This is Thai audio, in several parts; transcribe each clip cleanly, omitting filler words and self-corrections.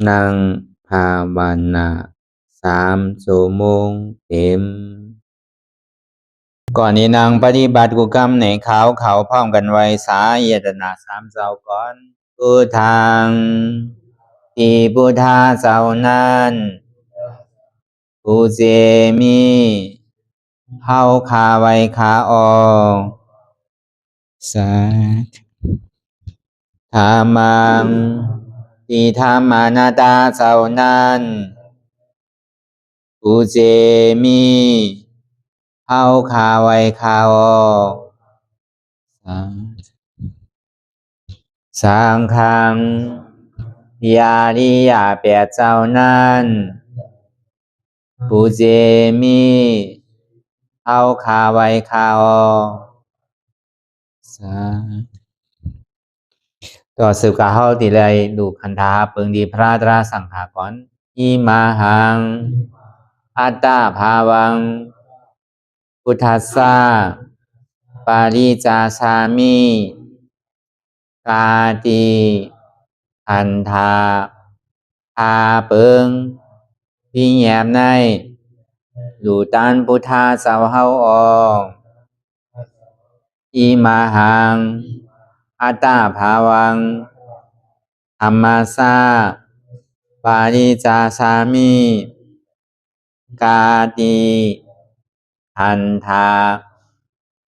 นั่งภาวนา3 ชั่วโมงเต็มก่อนนี้นางปฏิบัติกุกรรมในเขาพร้อมกันไว้สาเยตนา3 เจ้าก่อนพุทธังที่พุทธาเจ้านั้นผู้เจมีเฮาคาไว้คาออกสาธามังที่ธรรมานาตาเจ้านั้นผู้เจมีเฮาคาไว้คาออกสังฆังยาริยาแปดเจ้านั้นผู้เจมีเฮาคาไว้คาออกต่อสืบกาเฮาติเลยดูคันธาเปิงดีพระตราสังขากรอิมาหังอัตตาภาวังพุทธัสสะปาริจาชามิกาติอันธาพาเปิงพี่แยมในดูตันพุทธาเจ้าเฮาออกอิมาหังอัตตาภาวังธรรมัสสะปาริจาชามิกาติอันธา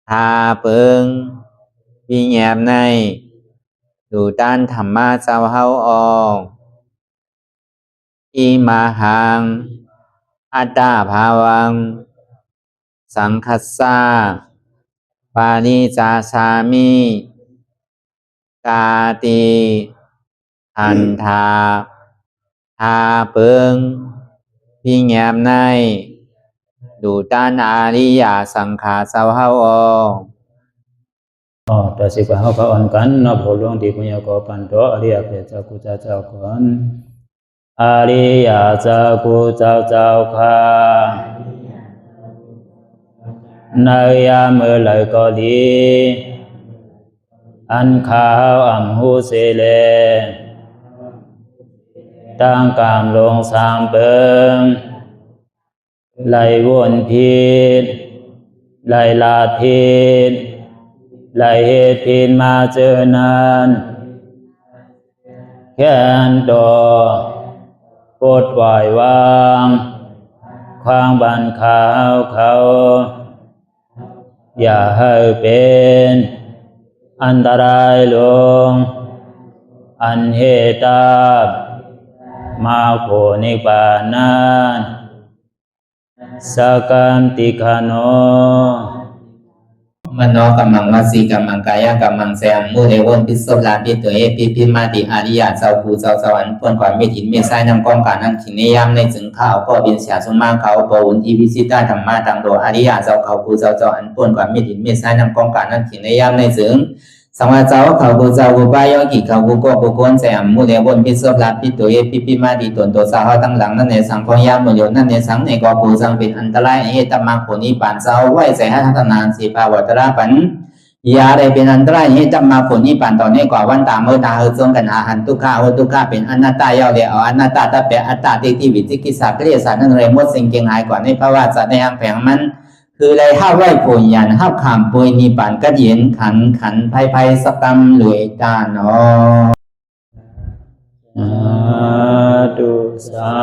พาเปิงพี่แยมในดูตันธรรมะเจ้าเฮาออกอิมาหังอัตตาภาวังสังคัสสะปาริจาชามิกาติอันธาพาเปิงพี่แยมในดูตันอาริยสังขารเจ้าเฮาออกต่อสิกว่าเฮาก็อ่อนกันเนาะผู้หลวงที่ปุญญาก็ปันโตอริยเจ้ากุเจ้าก่อนอริยเจ้ากุเจ้าค่ะในยามเมื่อไหร่ก็ดีอันข้าวอ่ำหูเสเลตั้งกามลงสามเปิงไหลวนพิษไหลลาพิษไหลเหตุพิษมาเจอนานแค้นดอปดปล่อยวางความบันขาวเขาอย่าให้เป็นอันตรายลงอันเหตุตามาโผนิปานันสกันติคโนมโนกัมมังวสีกัมมังกายกัมมังแสมมุเรวนพิศลาปิตัวเอพิมาติอาริยะเจ้าภูเจ้าสวรรค์พ้นความไม่ถินไม่ใช่นำกองการนั้นขินในยามในจึงข้าวก็บินเสียสมมาเขาปวุนทีพิสิตาธรรมะตังโดอาริยะเจ้าเขาภูเจ้าสวรรค์พ้นความไม่ถินไม่ใช่นำกองการนั้นขินในยามในจึงสังวาเจ้าเขาภูเจ้าภูปายกิเขาภูก็ภูคนแสมมุเรวนพิศลาปิตัวเอพิมาติตนตัวสาวตั้งหลังนั่นในสังพยามโยนั่นในสังในก็ภูสังเป็นอันตรายเหตุมาผลนิพพานเจ้าไหวใส่ให้ทัศนานสีภาวตระปันยาได้เป็นอันตรายให้จำมาผลนิพพานตอนนี้กว่าวันตามเมื่อตาเฮจงกันอาหันทุกข้าทุกข้าเป็นอนัตตาเยาเดียวอนัตตาตาเปอัตตาที่วิจิกิสาเกลียสานั่นเลยมดสิ่งเก่งหายกว่าในภาวะสัตว์ในอังแผงมันคือเลยห้าไหวผลยันห้าขามปุยนิพพานก็เย็นขันภัยสกรรมหลวยตาเนาะสา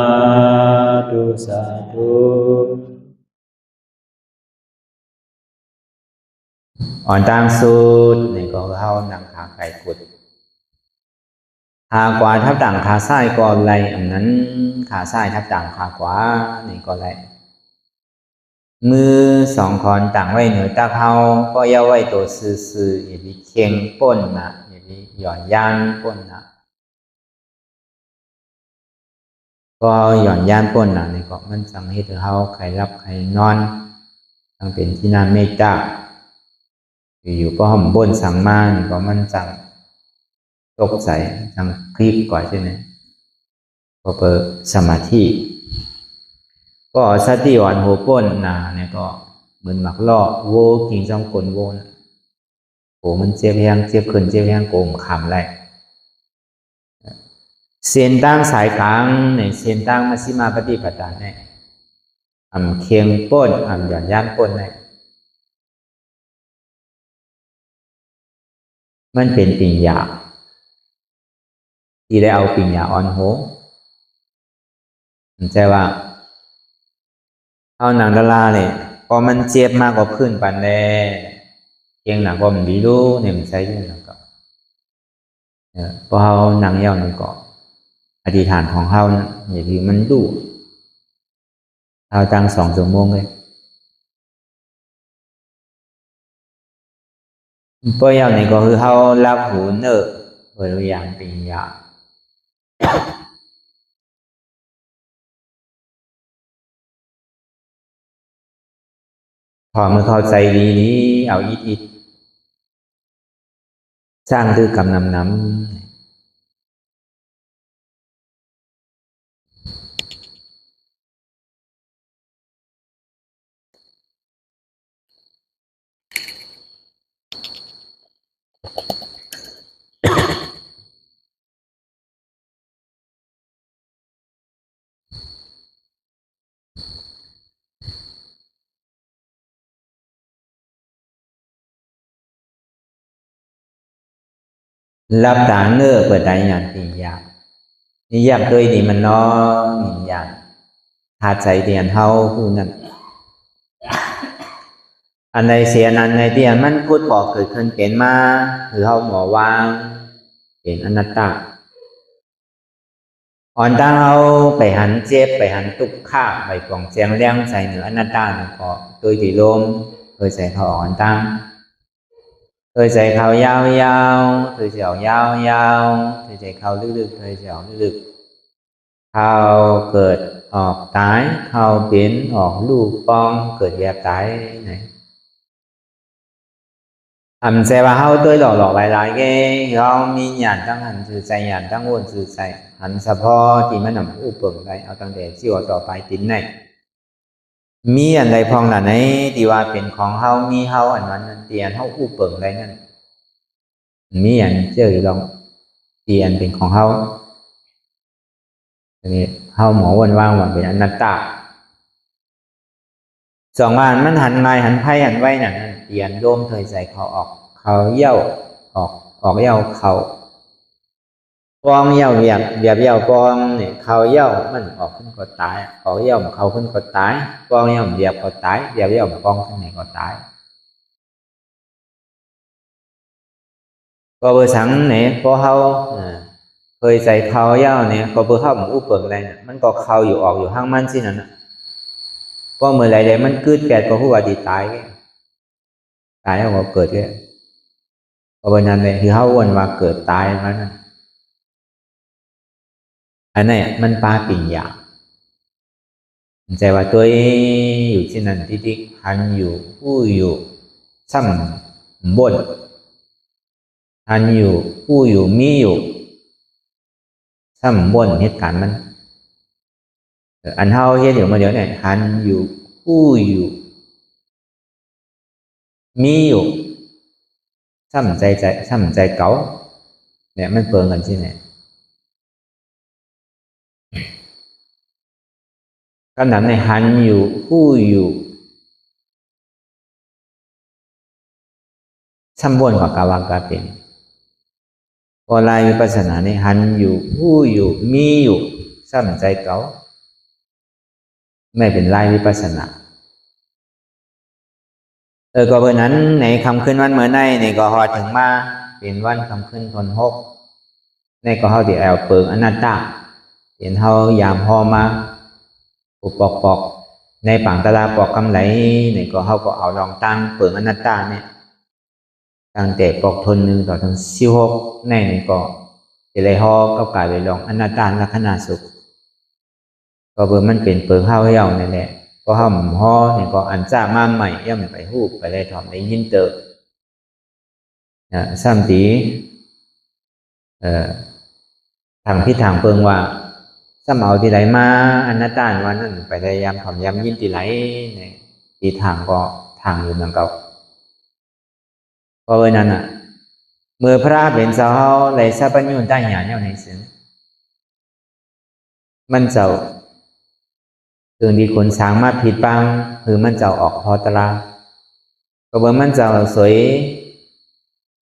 ธุอ่อนตามสูตรนี่ก็เข้านังขาไก่กุดขาขวาทับต่างขาซ้ายก็ไหลอันนั้นขาซ้ายทับต่างขาขวานี่ก็ไหลมือ2 คอนต่างไว้เหนือตาเขาก็ย่าไว้ตัวซื่ออย่าไปเคียงป้นนะอย่าไปหย่อนย่านป้นนะก็หย่อนย่านป้นนะนี่ก็มันสั่งให้เขาใครรับใครนอนตั้งเป็นที่น่าเมตตาอยู่ก็ห่มบนสั่งมานี่ก็มันสั่งตกใส่สั่งคลิปก่อนใช่ไหมก็เปิดสมาธิก็สติอ่อนหัวป้นนะเนี่ยก็เหมือนหมักล่อโวกิงจ้องกลโวนะโอ้มันเจ็บแห้งเจ็บขึ้นเจ็บแห้งโกมขำไร เส้นตั้งสายกลางในเส้นตั้งมัชฌิมาปฏิปทาเนี่ยเคียงป้นหย่อนย่านป้นเนี่ยมันเป็นปิญญาที่ได้เอาปิญญาอ่อนโหใช่ว่าเอาหนังดาราเนี่ยพอมันเจ็บมากกว่าพื้นปันแน่เคียงหนังก็มันดีรู้เนี่ยมันใช้ยังไงก็พอเอาหนังเย้านี่ก็อธิษฐานของเขาอย่างที่มันดูเอาตั้ง2 ชั่วโมงเลยเพราะอย่างนี้ก็คือเขารับหูเนอเปิดอย่างปิญญาพอเมื่อเข้าใจดีนี้เอาอิดสร้างด้วยกำน้ำรับตาเนอเปิดได้อย่างปิญญานี่อยากด้วยนี่มันน้องปิญญาหาใจเดียนเฮาผู้นั้นอันใดเสียนั้นในเดียนมันพูดบอกเกิดขึ้นเป็นมาหรือเฮาหมอวางเป็นอนัตตาอ่อนตั้งเอาไปหันเจ็บไปหันตุกข้าไปกล่องเสียงเลี้ยงใส่เหนืออนัตตาเนี่ยก็โดยที่ลมเคยใส่เขาอ่อนตั้งเคยใส่เขายาวๆเคยใส่ออกยาวๆเคยใส่เขาลึกๆเคยใส่ออกลึกๆเขาเกิดออกตายเขาเป็นออกลูกปองเกิดแยบตายไหนใส่ว่าเขาตัวหลอกหลายๆก็เขามีหยาดตั้งหันสื่อใจหยาดตั้งวนสื่อใจหันเฉพาะที่มันอุปงได้เอาตั้งแต่ที่ว่าต่อไปตินไหนมีอันใดพองหนาไหนที่ว่าเป็นของเฮามีเฮาอันนั้นเตียนเฮาอุปงได้นั่นมีอันเจอลองเตียนเป็นของเฮาอันนี้เฮาหมอวันว่างว่าเป็นอนัตตา2 วันมันหันไงหันไพ่หันไว้นั่นเตียนโยมเคยใส่เขาออกเขาเย่าออกเย่าเขาปองเย่าเย่าปองเนี่ยเขาเย่ามันออกขึ้นก็ตายออกเย่าเขาขึ้นก็ตายปองเย่าเย่าก็ตายเย่าปองขึ้นไหนก็ตายก็เบอร์สังเนี่ยพอเขาเคยใส่เขาเย่าเนี่ยก็เบอร์เข้ามันอุปเปิงอะไรเนี่ยมันก็เขาอยู่ออกอยู่ห้างมันสินั่นนะพอเมื่อไรเดี๋ยวมันเกิดแก่ก็หัวดีตายแล้วก็เกิดแก่เพราะวันนั้นเลยคือเขาวนว่าเกิดตายมานั่นอันนี้มันปาปิญญาใจว่าตัวอยู่ที่นั่นที่หันอยู่ผู้อยู่ซ้ำบนหันอยู่ผู้อยู่มีอยู่ซ้ำบนเหตุการณ์มันอันเฮาเฮ็ดอยู่มาเดี๋ยวเนี่ยหันอยู่ผู้อยู่มีอยู่ซ้ำใจเก่าเนี่ยมันเปิงกันที่ไหนคำนั้นในหันอยู่ผู้อยู่ซ้ำบนกว่ากาวากาเป็นพอลายวิปัสสนาในหันอยู่ผู้อยู่มีอยู่ซ้ำใจเก่าไม่เป็นลายวิปัสสนาก็เพราะนั้นในคำขึ้นวันเมื่อในก็ฮอดถึงมาเป็นวันคำขึ้นทน6ในก็เฮาที่แอลเปิงอนัตตาเห็นเฮายามฮอมาปอกในปังตลาปอกกำไหลในก็เฮาก็เอาลองตั้งเปิงอนัตตาเนี่ยตั้งแต่ปอกทน1ต่อถึง16ในก็จะเลยฮอก็กลายไปลองอนัตตาลักษณะสุขก็เบิ่มันเป็นเปิงเฮาเฮานั่นแหละก็ห้ามฮอเนี่ยก็อันจ้ามาใหม่ย่ำไปฮูบไปเลยถอมในยินเตอร์ซ้ำตีทางพิทางเปิงว่าซ้ำเอาที่ไหนมาอนัตตาวันนั้นไปพยายามถอมย้ำยินที่ไหนเนี่ยที่ทางก็ทางอยู่เหมือนเก่าเพราะว่านั้นเมื่อพระเป็นสาวเลยสัพพัญญูได้หยาเนี่ยในสิ่ง มันเจ้าถึงที่คนสร้างมาผิดปังหรือมันเจ้าออกพอตราก็เบอร์มันเจ้าสวย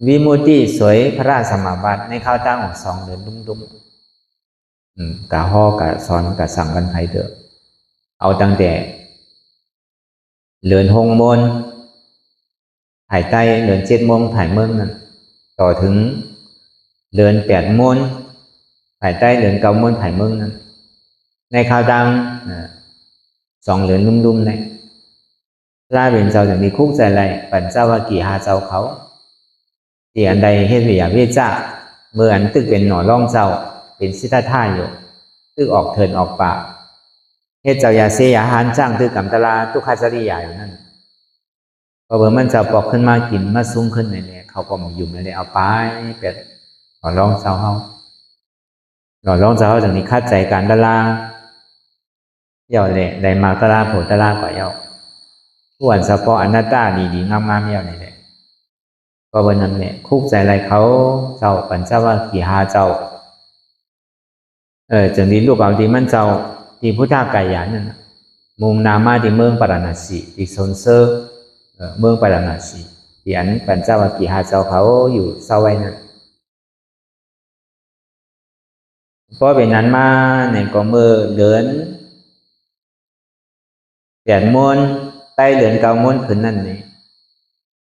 วิมุตติสวยพระราชสมาบัติในข้าวตั้งของ2 เดือนดุ้มกะห่อกะสอนกะสั่งกันไผเถอะเอาตั้งแต่เดือน6 โมงถ่ายใต้เดือน7 โมงถ่ายเมืองนั่นต่อถึงเดือน8 โมงถ่ายใต้เดือน9 โมงถ่ายเมืองนั่นในข้าวตั้ง2 เดือนดุ้มๆเนี่ยพระเป็นเจ้าอย่างนี้คุกใจไรปัญเจ้าว่ากี่หาเจ้าเขาที่อันใดเฮ็ดวิยาเวจ้าเมื่ออันตึกเป็นหน่อร่องเจ้าเป็นสิทธาท่าอยู่ตึกออกเถินออกปากเฮ็ดเจ้ายาเสยาหารจ้างตึกกำตลาตุคาจริยาอยู่นั่นพอเบอร์มันจะปอกขึ้นมากินมาซุ้มขึ้นเนี่ยเขาก็มาอยู่ในเอาไปเป็ดหน่อร่องเจ้าเขาหน่อร่องเจ้าเขาจากนี้คาดใจการตลาเย่าเลยได้มาตลาโผตลาก่อเย่าอ้วนสะพออนัตตาดีๆงามๆเย่านี่แหละก็วันนั้นเนี่ยคุกใจอะไรเขาเจ้าปัญจวัคคีย์หาเจ้าจังนี้ลูกเอาที่มันเจ้าที่พุทธากายานั่นมุมนามาที่เมืองปาราณสีที่โซนเซอร์เมืองปาราณสีที่อันปัญจวัคคีย์หาเจ้าเขาอยู่เศร้าไว้นั่นเพราะเป็นนั้นมาเนี่ยก็เมื่อเดือน8 โมงใต้เดือน9 โมงขึ้นนั่นนี่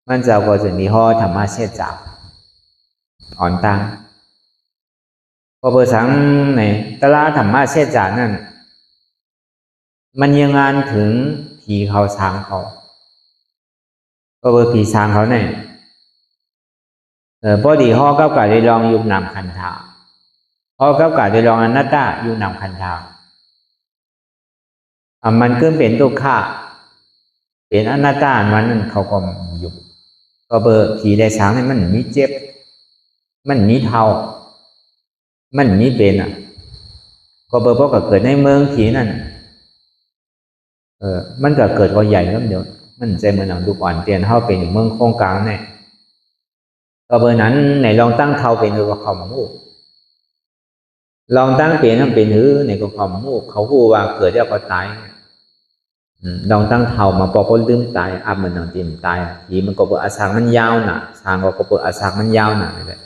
มันเจ้าก็จะมีห่อธรรมะเชษจากอ่อนตังพอเปิดสังในตลาดธรรมะเชษจากนั่นมันยังงานถึงผีเขาสางเขาพอเปิดผีสางเขาเนี่ยพอดีห่อกับกาได้ลองยุบนำคันธาห่อกับกาได้ลองอนัตตายุบนำคันธามันก็เป็นทุกข์ค่ะเป็นอนัตตามันนั่นเขาก็ยุบก็เบอร์ผีได้สางเนี่ยมันมีเจ็บมันมีเท่ามันมีเป็นก็เบอร์เพราะก็เกิดในเมืองผีนั่นมันก็เกิดก็ใหญ่แล้วเดี๋ยวมันใจมันหนังดูอ่อนเตียนเท่าเป็นอยู่เมืองโค้งกลางเนี่ยก็เบอร์นั้นไหนลองตั้งเท่าเป็นหรือว่าความมูกลองตั้งเปลี่ยนทำเป็นหรือในก็ความมูกเขาพูดว่าเกิดแล้วก็ตายลองตั้งเท่ามาพอก็ลืมตายอับมันนอนตีมตายผีมันก็เบอร์อาสางมันยาวหนาสางก็เบอร์อาสางมันยาวหนาเลย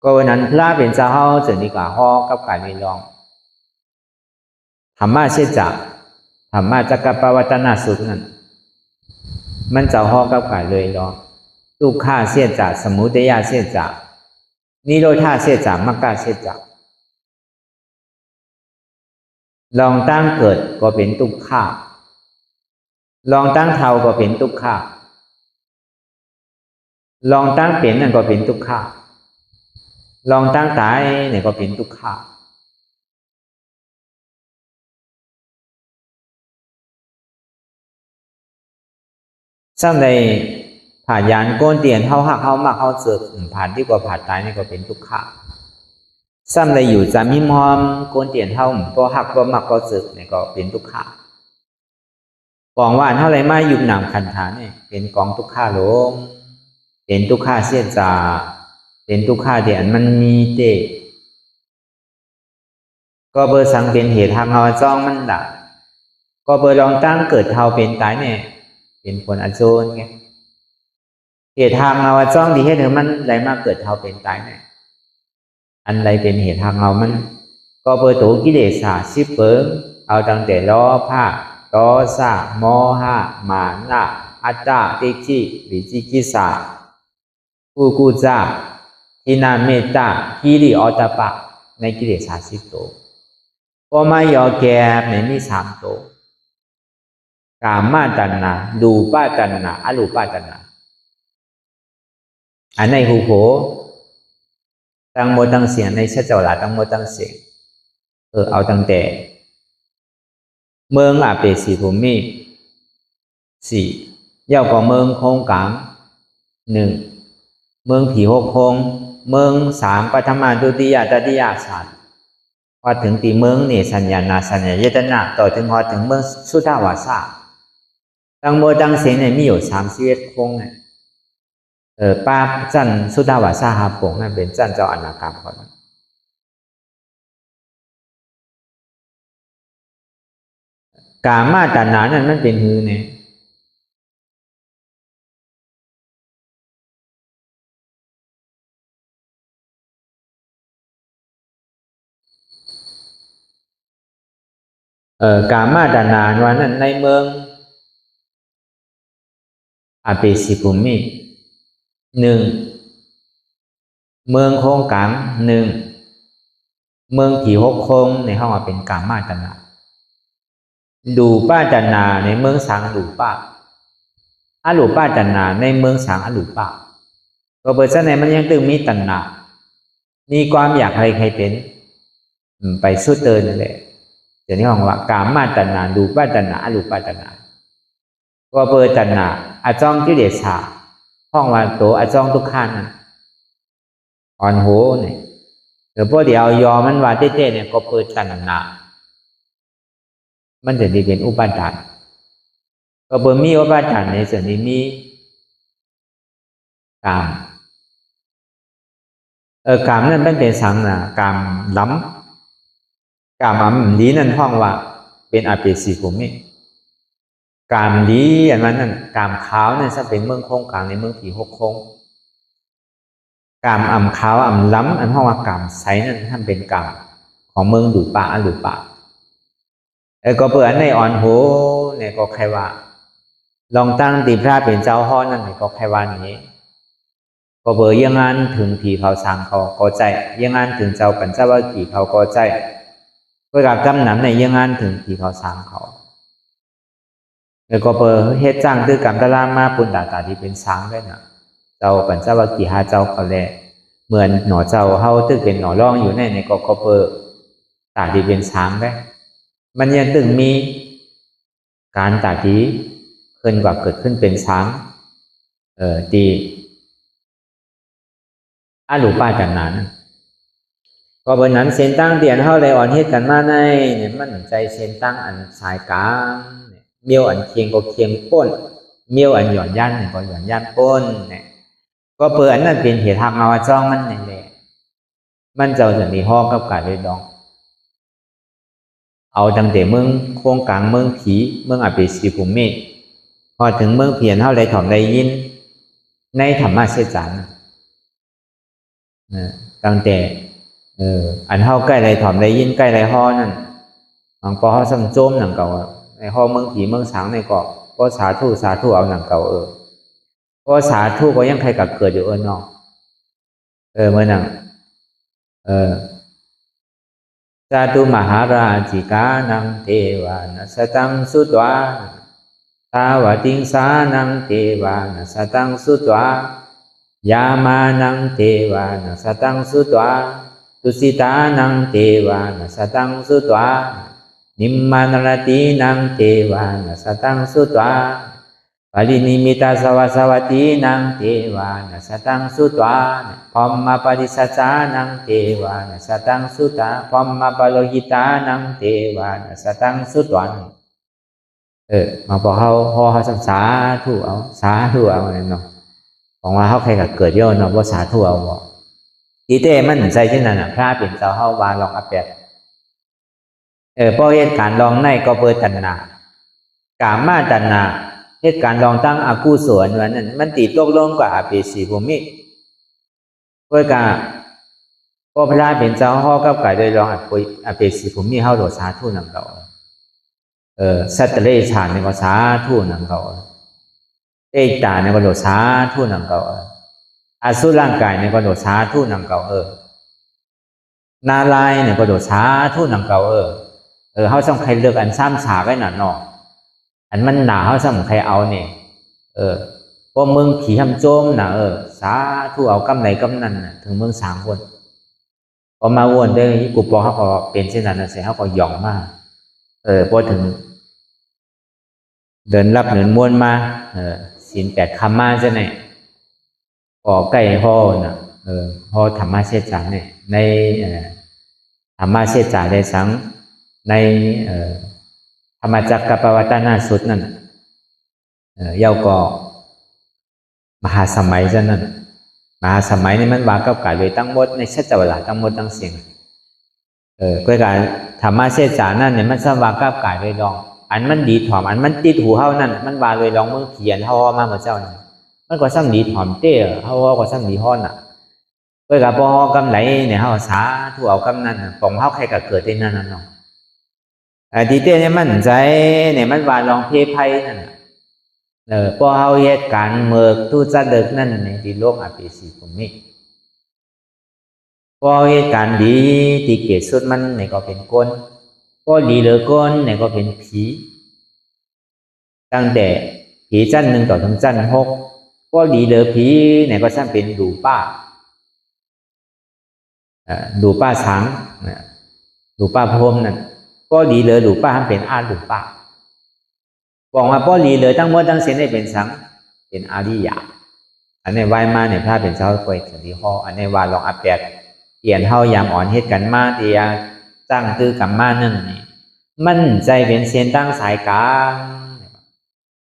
ก็วันนั้นพระเป็นเจ้าเขาจะดีกว่าห่อกับกายไม่ลองธรรมะเชษจากธรรมะจักรปวัตนาสุขนั่นมันเจ้าห่อกับกายเลยลองทุกข้าเชษจากสมุทัยเชษจากนิโรธาเชษจากมรรคเชษจากลองตั้งเกิดก็เป็นทุกข้าลองตั้งเท่าก็เป็นทุกข้าลองตั้งเปลี่ยนนั่นก็เป็นทุกข้าลองตั้งตายเนี่ยก็เป็นทุกข์ซ้ำในผ่านยานก้นเตียนเข้าหักเข้ามากเข้าเสือกผ่านที่กว่าผ่านตายนี่ก็เป็นทุกข์ซ้ำในอยู่จำมิมอมก้นเตียนเท่าก็หักก็มักก็เสือกเนี่ยก็เป็นทุกข์กองว่านเท่าไรมายุบหนามคันธาเนี่ยเป็นกองทุกข์ลงเป็นทุกข์เสียจาเป็นทุกข์เดียนมันมีเจก็เบอร์สังเป็นเหตุทางเงาจ้องมันดับก็เบอร์ลองตั้งเกิดเท่าเป็นตายเนี่ยเป็นผลอโจรไงเหตุทางเงาจ้องดีให้เธอมันไรมาเกิดเท่าเป็นตายเนี่ยอันไรเป็นเหตุทางเงามันก็เบอร์ตัวกิเลสชิบเปิงเอาตั้งแต่ล้อผ้าล้อซาโมหะมานะอัตตาติจิวิจิกิสากูกูจ้าทินาเมตตาฮิริออตปะในกิเลส10 ตัวพอมายอแก่ในมี3 ตัวกามาตัณหารูปาตัณหาอรูปาตัณหาอันในหูโผตั้งโมตั้งเสียงในเชจวลาตั้งโมตั้งเสียงเอาตั้งแต่เมืองอาเปสีภูมิ4เย่าก็เมืองโค้งกลาง1เมืองผี6 โค้งเมือง3ปฐมาดุติยตติยศาสตร์พอถึงตีเมืองนี่สัญญาณสัญญาเยตนาต่อถึงพอถึงเมืองสุทธาวาสาตั้งโมตั้งเสียงเนี่ยมีอยู่31 โค้งเนี่ยป้าจันสุทธาวาสาหาโป่งนั่นเป็นจันเจ้าอนาคามก่อน กามาตัณหานั่นมันเป็นหือเนี่ยกามาตัณหาวันนั้นในเมืองอาเปสิภูมิหนึ่งเมืองโคงกังหนึ่งเมืองผีหกคงในห้องเป็นกามาตัณหาดูป้าตัณหาในเมืองสังดูป้าอรูป้าตัณหาในเมืองสังอรูป้าก็เปิดซะในมันยังตึงมีตัณหามีความอยากใครเป็นไปสู้เตือนนั่นแหละเดี๋ยวนี้ห้องว่ากามาตัณหาดูป้าตัณหาอรูป้าตัณหาก็เปิดตัณหาอาจ้องที่เดชาห้องว่าโตอาจ้องทุกขั้นอ่อนโหเนี่ยเดี๋ยวพอเดี๋ยวยอมันว่าเต้ๆเนี่ยก็เปิดตัณหามันจะได้เป็นอุปาทานก็เปิดมีอุปาทานในส่วนนี้มีกามกามนั่นเป็นสังนะกามล้ำกามดีนั่นห้องว่าเป็นอาเปสิภูมิกามดีอันนั้นนั่นกามขาวนั่นจะเป็นเมืองโคงกลางในเมืองผีหกคงกามขาวล้ำอันห้องว่ากามใสนั่นท่านเป็นกามของเมืองดูป่าอรูป่าก็เปิดในอ่อนโหเนี่ยก็ใครว่าลองตั้งตีพระเป็นเจ้าห้อนั่นก็ใครว่านี้ก็เปิดยังงานถึงผีเขาสังเขาก็ใจยังงานถึงเจ้าปัญจวัคคีย์เขาก็ใจเพื่อกับกำหนำในยังงานถึงผีเขาสังเขาแล้วก็เปิดเฮ็ดจ้างตื้อกรรมตะลามาปุณดาตาที่เป็นสังได้น่ะเจ้าปัญจวัคคีย์หาเจ้าเขาแลเหมือนหนอเจ้าเฮาตื้อเป็นหนอร่องอยู่ในก็เปิดตาที่เป็นสังได้มันยังตึงมีการตาดีขึ้นกว่าเกิดขึ้นเป็นช้างดีอรูปาตัณหาก็บนนั้นเส้นตั้งเดียนเท่าไรอ่อนเฮ็ดกันมาในเนี่ยมันใจเส้นตั้งอันสายกลางเมียวอันเคียงก็เคียงป้นเมียวอันหย่อนยันก็หย่อนยันป้นเนี่ยก็เปิดอันนั้นเป็นเหตุทำเอาจ้องมันนี่แหละมันจะถึงมีห้องกับกาเลยดองเอาตั้งแต่เมืองโคงกลางเมืองผีเมืองอาเปสิภูมิพอถึงเมืองเพียนเท่าไรถ่อมไรยินในธรรมะเสจานตั้งแต่อันเท่าใกล้ไรถ่อมไรยินใกล้ไรห่อนั่นบางปอเขาสั่งโจมหนังเก่าในห่อเมืองผีเมืองสังในเกาะก็สาธุเอาหนังเก่าก็สาธุก็ยังใครกับเกิดอยู่นอกเมื่อนั่งสาธุมหาราชิกานังเทวานัสตังสุตวาทาวติงสานังเทวานัสตังสุตวายามานังเทวานัสตังสุตวาตุสิตานังเทวานัสตังสุตวานิมมานรตินังเทวานัสตังสุตวาปรินิมิตาสวัสตินังเทวานัสตังสุตวาพรหมปริสัจจานังเทวานัสตังสุตาพรหมปโลหิตานังเทวานัสตังสุตวามาบอกเขาสาธุเอาเนี่ยเนาะของว่าเขาใครก็เกิดย่อเนาะว่าสาธุเอาบ่อีเต้มันใจเช่นนั้นน่ะพระเป็นเจ้าเฮาวาลองอาแปดพอเหตุการณ์ลองในก็เปิดตัณหากามาตัณหาเหตุการณ์ลองตั้งอากุศลวันนั้นมันติดตกลงกว่าอาเปสิภูมิเพื่อการก็พระเป็นเจ้าเฮากับกายโดยลองอาเปสิภูมิเฮาโดสาธุนำเราสัตตเลชานในก็สาธุนำเราเอกตาในก็โดสาธุนำเราอสุร่างกายในก็โดสาธุนำเรานาลายเนี่ยก็โดสาธุนำเราเฮาสำใครเลือกอันซ้ำฉากไว้หนาเนาะอันมันหนาเฮาสำใครเอาเนี่ยพวกมึงผีทำโจมน่ะสาธุเอากำไหนกำนั้นน่ะถึงมึง3คนพอมาวนได้กูปอเขาก็เป็นเช่นนั้นเสียเขาก็หย่องมากพอถึงเดินรับเนินม้วนมาศีล8คำมาใช่ไหมก่อไก่ห่อน่ะห่อธรรมะเสจานเนี่ยในธรรมะเสจานในสังในธรรมจักรปวัตนาสุดนั่นเยาก็มหาสมัยซะนั่นมหาสมัยนี่มันว่ากับกายโดยตั้งหมดในชัจวลาตั้งหมดตั้งเสียงก็การธรรมะเสจานนั่นเนี่ยมันสว่างกับกายโดยลอง อันมันดีถ่อมอันมันติดหูเฮานั่นมันว่าเลยลองเมืองเขียนเฮามาเหมือนเจ้านั่นมันก็ซ้ำดีถ่อมเต้เฮาก็ซ้ำดีฮ้อนน่ะเว้ยก็บ่ฮอกำไหลเนี่ยเฮาสาธุเอากำนั้นปองเฮาใครก็เกิดได้นั่นเนาะที่เต้เนี่ยมันใจเนี่ยมันว่าลองเพไผนั่นน่ะพอเฮาเหตุการณ์เมิกทุจริตนั่นในที่โลกอภิสิทธิ์ผมนี่พอเหตุการณ์ดีที่เกิดสุดมันเนี่ยก็เป็นคนพอดีเหลือคนเนี่ยก็เป็นผีตั้งแต่ผีจัน1ต่อถึงจัน6พอดีเหลือผีเนี่ยก็ซ้ำเป็นดูป้าช้างดูป้าพรหมนั่นพอดีเหลือดูป้าเป็นอาดูป้าบอกว่าพอดีเหลือทั้งหมดทั้งสิ้นได้เป็นสังเป็นอาริยะอันนี้ไหว้มาเนี่ยพระเป็นเจ้าป่วยถึงที่ห่ออันนี้ว่าลองอัปเดตเปลี่ยนเฮายามอ่อนเหตุกันมาที่ตั้งคือกรรมมานั่นนี่มันใจเป็นเส้นตั้งสายกลาง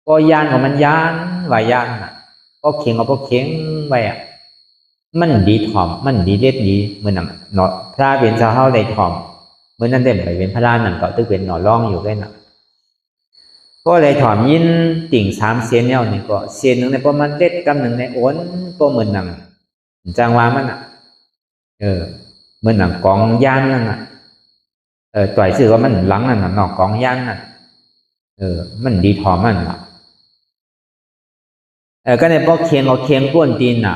ก็ยานของมันยานว่ายานน่ะก็เข่งก็เข่งไว้อะมันดีถ่อมมันดีเด็ดดีเหมือนนั่นเนาะพระเป็นเจ้าเฮาได้ถ่อมเมื่อนั้นเต็มไปเป็นพระรานั่นก็ตึกเป็นหน่อร่องอยู่ด้วยน่ะก็เลยถ่อมยินติ่ง3เส้นเนี่ยนี่ก็เส้นนึงในประมาณเด็ดกำนึงในโอนก็เหมือนนั่นจังว่ามันน่ะเหมือนนั่นกองยานนั่นน่ะต่อยชื่อว่ามันหลังนั่นน่ะนอกกองยานนั่นมันดีถ่อมมันน่ะก็ในพอเคียงเอาเคียงก้นตีนน่ะ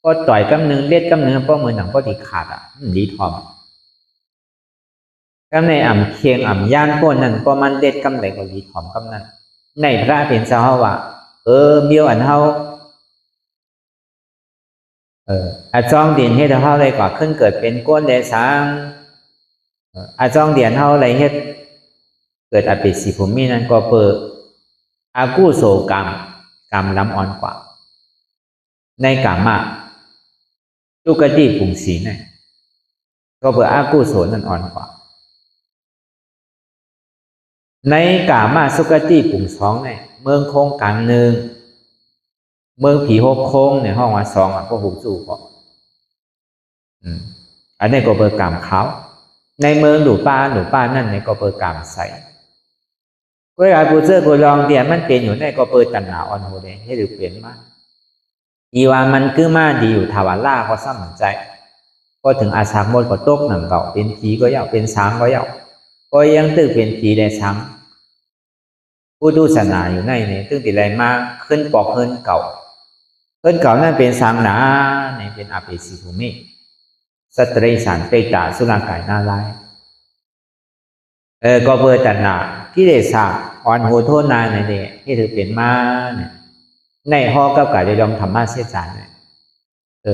ก็ต่อยกำนึงเล็ดกำนึงเพราะเหมือนหนังก็ดีขาดอ่ะมันดีถ่อมก็ในอ่ำเคียงอ่ำย่านก้นนั่นก็มันเล็ดกำไหนก็ดีถ่อมกำนั้นในพระเป็นเจ้าว่าเมียวอันเฮาอาจองเดียนเฮ็ดเฮาอะไรกว่าขึ้นเกิดเป็นก้นแดสางอาจองเดียนเฮาอะไรเฮ็ดเกิดอภิสิภูมินั้นก็เปิดอากุโสกรรมล้ำอ่อนกว่าในกามะทุกติปุงสีเนี่ยก็เปิดอากุโสนั้นอ่อนกว่าในกามะสุกติปุง2เนี่ยเมืองโค้งกลางหนึ่งเมืองผี6โค้งในห้องว่า2ก็6สู่ก่อนอันนี้ก็เปิดกามขาวในเมืองหนูป้านั่นเนี่ยก็เปิดกามใสเวลากูเจอกูลองเดียมันเป็นอยู่ในก็เปิดตัณหาอ่อนโหดให้ดูเปลี่ยนมากอีว่ามันคือมาดีอยู่ทวาร่าก็ซ้ำใจก็ถึงอาสาหมดก็ตกหนังเก่าเป็นผีก็ยาวเป็นช้างก็ยาวก็ยังตึกเป็นผีได้ช้างผู้ดูศาสนาอยู่ในนี่ตึกติดอะไรมากขึ้นปอกขึ้นเก่านั่นเป็นช้างหนาเนี่ยเป็นอภิสิภูมิสตรีสารเปตาสุรากายน่าไล่ก็เปิดตัณหาที่ได้สร้างอ่อนโหดโทษนายในนี่ที่ถือเป็นมาเนี่ยในห้อกับกายได้ลองธรรมะเสียจานเนี่ย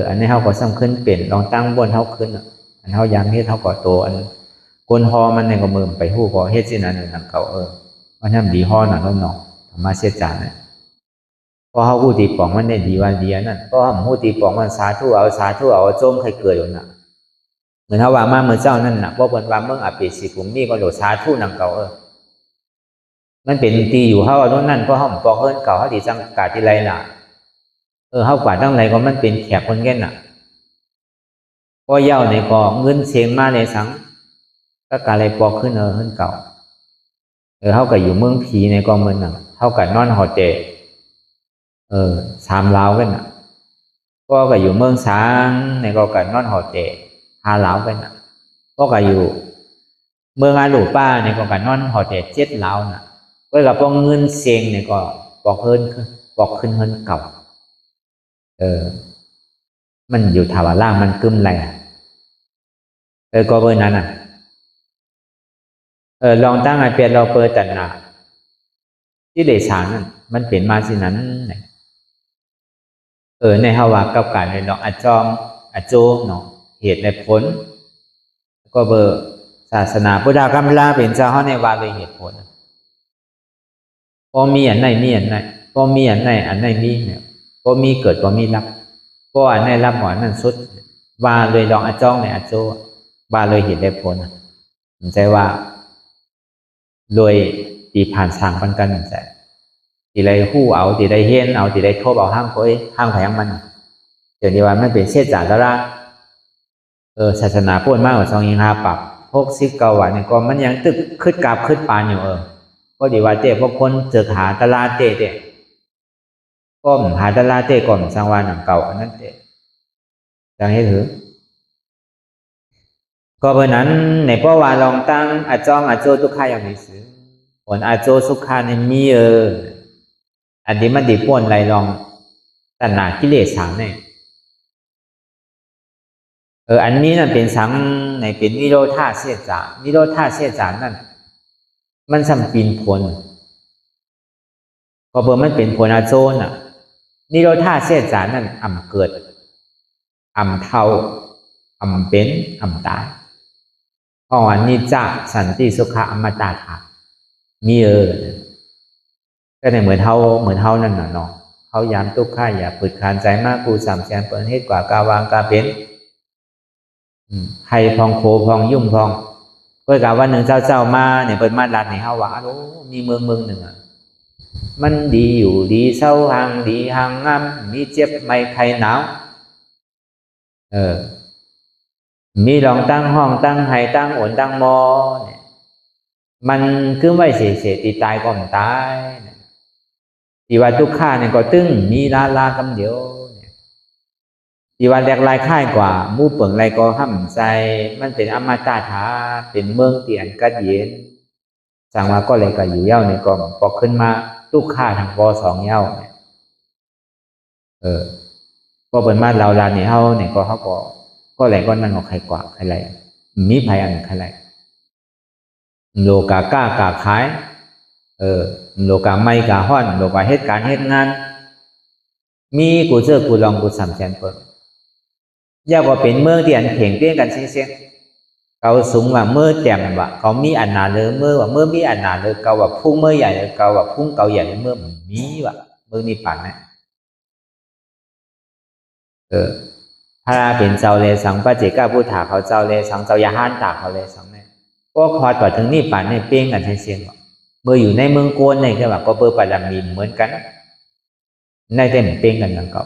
อันนี้เขาก็ซ้ำขึ้นเปลี่ยนลองตั้งบนเขาขึ้นอันเขายังเฮ็ดเขาก็โตอันกลฮอมันในก็มือไปหู้ก็เฮ็ดสินั้นหนังเก่ามันทำดีฮอหนังน้องธรรมะเสียจานเนี่ยพอเขาพูดตีปองมันได้ดีวันเดียนั่นพอเขาพูดตีปองมันสาธุเอาโจมใครเกิดอยู่น่ะเหมือนเขาว่ามาเมื่อเจ้านั่นน่ะเพราะเป็นว่าเมืองอภิสิภูมิก็โหลสาธุหนังเก่ามันเป็นตีอยู่เขาเอาโน่นนั่นก็ห้องปอกเฮิรนเก่าเขาดีจังกาที่ไรน่ะเขากว่าตั้งไรก็มันเป็นแขกคนแก่น่ะก็เย้าในก็เงินเสียงมาในสังก็กาอะไรปอกขึ้นเฮิรนเก่าเขาก็อยู่เมืองผีในก็เมืองน่ะเขาก็นอนหอเจ3ลาวกันน่ะก็อยู่เมืองสางในก็นอนหอเจ5ลาวกันน่ะก็อยู่เมืองอาลูป้าในก็นอนหอเจ7ลาวน่ะก็กับปองเงินเสียงเนี่ยก็บอกขึ้นเฮินเก่ามันอยู่ถาวรล่างมันกึ้มอะไรก็เบอร์นั้นลองตั้งไอเปียนเราเปิดตัณหาที่เดชานั่นมันเปลี่ยนมาสินั้นในฮาวากับการในลองอาจอมอาโจเนาะเหตุและผลก็เบอร์ศาสนาพุทธกรรมลาเป็นเจ้าเขาในวาเลยเหตุผลพอมีอันไหนพอมีอันไหนมีเนี่ยพอมีเกิดพอมีรับพออันไหนรับหมอนั่นสุดว่าเลยลองอาจ้องในอาโจว่าเลยเห็นได้ผลผมใจว่าโดยตีผ่านทางกันเหมือนใจตีไรหู้เอาตีไรเฮียนเอาตีไรโทบเอาห้างโอยห้างแผงมันเดี๋ยวนี้ว่ามันเป็นเสี้ยจ่าแล้วละศาสนาพูดมากกว่า2-5 ปรับ69 วันเนี่ยก็มันยังตึกขึ้นกราบขึ้นปานอยู่ ก็ดีว่าเต้พวกคนเจอหาตลาดเต้ก็หาตลาดเต้ก่อนสังวานหนังเก่าอันนั้นเต้จังให้ถือก็เพราะนั้นในเพราะว่าลองตั้งอาจองอาโจทุกข้าอย่างนี้ซื้อผลอาโจสุขาในมีอันนี้มันดีป่วนไรลองตัณหากิเลสสังเนี่ยอันนี้นั่นเป็นสังในเป็นนิโรธาเสียจานิโรธาเสียจานั่นมันสัมปินผลก็เพราะมันเป็นผลอาโจน่ะนิโรธาเสียจานั่นเกิดเท่าเป็นตายเพราะว่านิจจสันติสุขะอมตะค่ะมีก็ในเหมือนเท่านั่นน่ะเนาะเขายามทุกข์ข้าอย่าปึดคานใจมากกูสามแสนเปิดเหตุกว่ากาวางกาเป็นใครพองโคพองยุ่งพองก็กล่าวว่าหนึ่งเจ้ามาเนี่ยเปิดมาดัดในเฮาว่าโอ้มีเมืองหนึ่งมันดีอยู่ดีเศร้าห่างดีห่างงามมีเจ็บไม่ใครหนาวมีลองตั้งห้องตั้งไห้ตั้งโอนตั้งมอเนี่ยมันคือไม่เสียตีตายก็มันตายที่ว่าทุกข้าเนี่ยก็ตึ้งมีลากำเดียวที่ว่าแรกลายค่ายกว่ามู่เปิงไรก็ห้ำใจมันเป็นอมตะธาเป็นเมืองเตียนกัดเย็นสั่งมาก็เลยก็อยู่เย้าในกองพอขึ้นมาทุกข้าทางป2เย้าเนี่ยก็เป็นมาเราลานเนี่ยเขาเนี่ยก็เขาก็อะไรก็นั่งเอาใครกว่าใครไรมีภัยอันใครไรโลกากล้ากาขายโลกาไม่กาห้อนโลกาเหตุการณ์เหตุงานมีกูเจอกูลองกูสามแสนเปิดยากกว่าเป็นเมืองที่อันเข่งเตี้ยกันเสียเขาสูงว่าเมื่อแจ่มว่าเขามีอันหนาเลยเมื่อว่าเมื่อมีอันหนาเลยเขาว่าพุ่งเมื่อใหญ่เลยเขาว่าพุ่งเก่าใหญ่เมื่อมีว่าเมื่อมีปั่นนะพระเป็นเจ้าเลสังพระเจก้าผู้ถาเขาเจ้าเลสังเจ้ายาห้านตาเขาเลสังเนี่ยก็คอยต่อถึงนี่ปั่นเนี่ยเป้งกันเสียงว่าเมื่ออยู่ในเมืองโกนเนี่ยก็แบบก็เปิดปรามีเหมือนกันในเต็มเป้งกันดังเก่า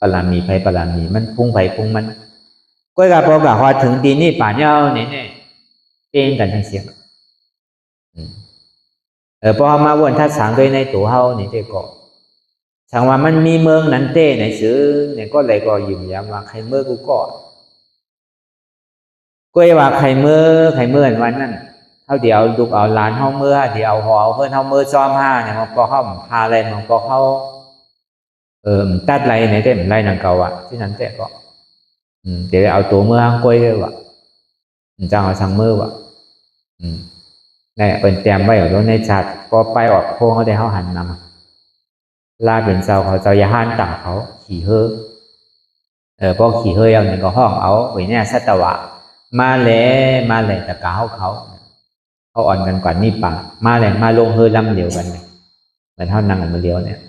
ปรามีไผปรามีมันพุ่งไผพุ่งมันก็กับพอกับพอถึงตีนี่ป่านเย้าเนี่ยเป้งกันเสียงพอมาวนทัดสังโดยในตัวเฮานี่ได้ก็สังว่ามันมีเมืองนั้นเต้ในซื้อเนี่ยก็เลยก็ยิ้มย้ำว่าใครเมื่อกูก็ว่าใครเมื่อวันนั้นเท่าเดียวลูกเอาหลานเฮาเมื่อเดียวเอาหอเพื่อนเฮาเมื่อซ้อมห้าเนี่ยมันก็เข้าพาอะไรมันก็เข้าตัดไรไหนเต้ไรนังเก่าอ่ะที่นั้นเต้ก็เดี๋ยวเอาตัวเมื่อก้อยเลยว่ะจังเอาสังเมื่อว่ะเนี่ยเป็นแต้มไว้อยู่ในจัดก็ไปออกโค้งเขาได้เขาหันนำลาเป็นเจ้าเขาเจ้ายาห้านต่างเขาขี่เฮพอขี่เฮอย่างนี้ก็ห้องเอาไว้เนี่ยสัตวะมาเลยแต่กาเขาอ่อนกันกว่านี่ป่ามาเลยมาลงเฮลำเดียวกันเลยเหมือนเท่านั่งมือเดียวเนี่ย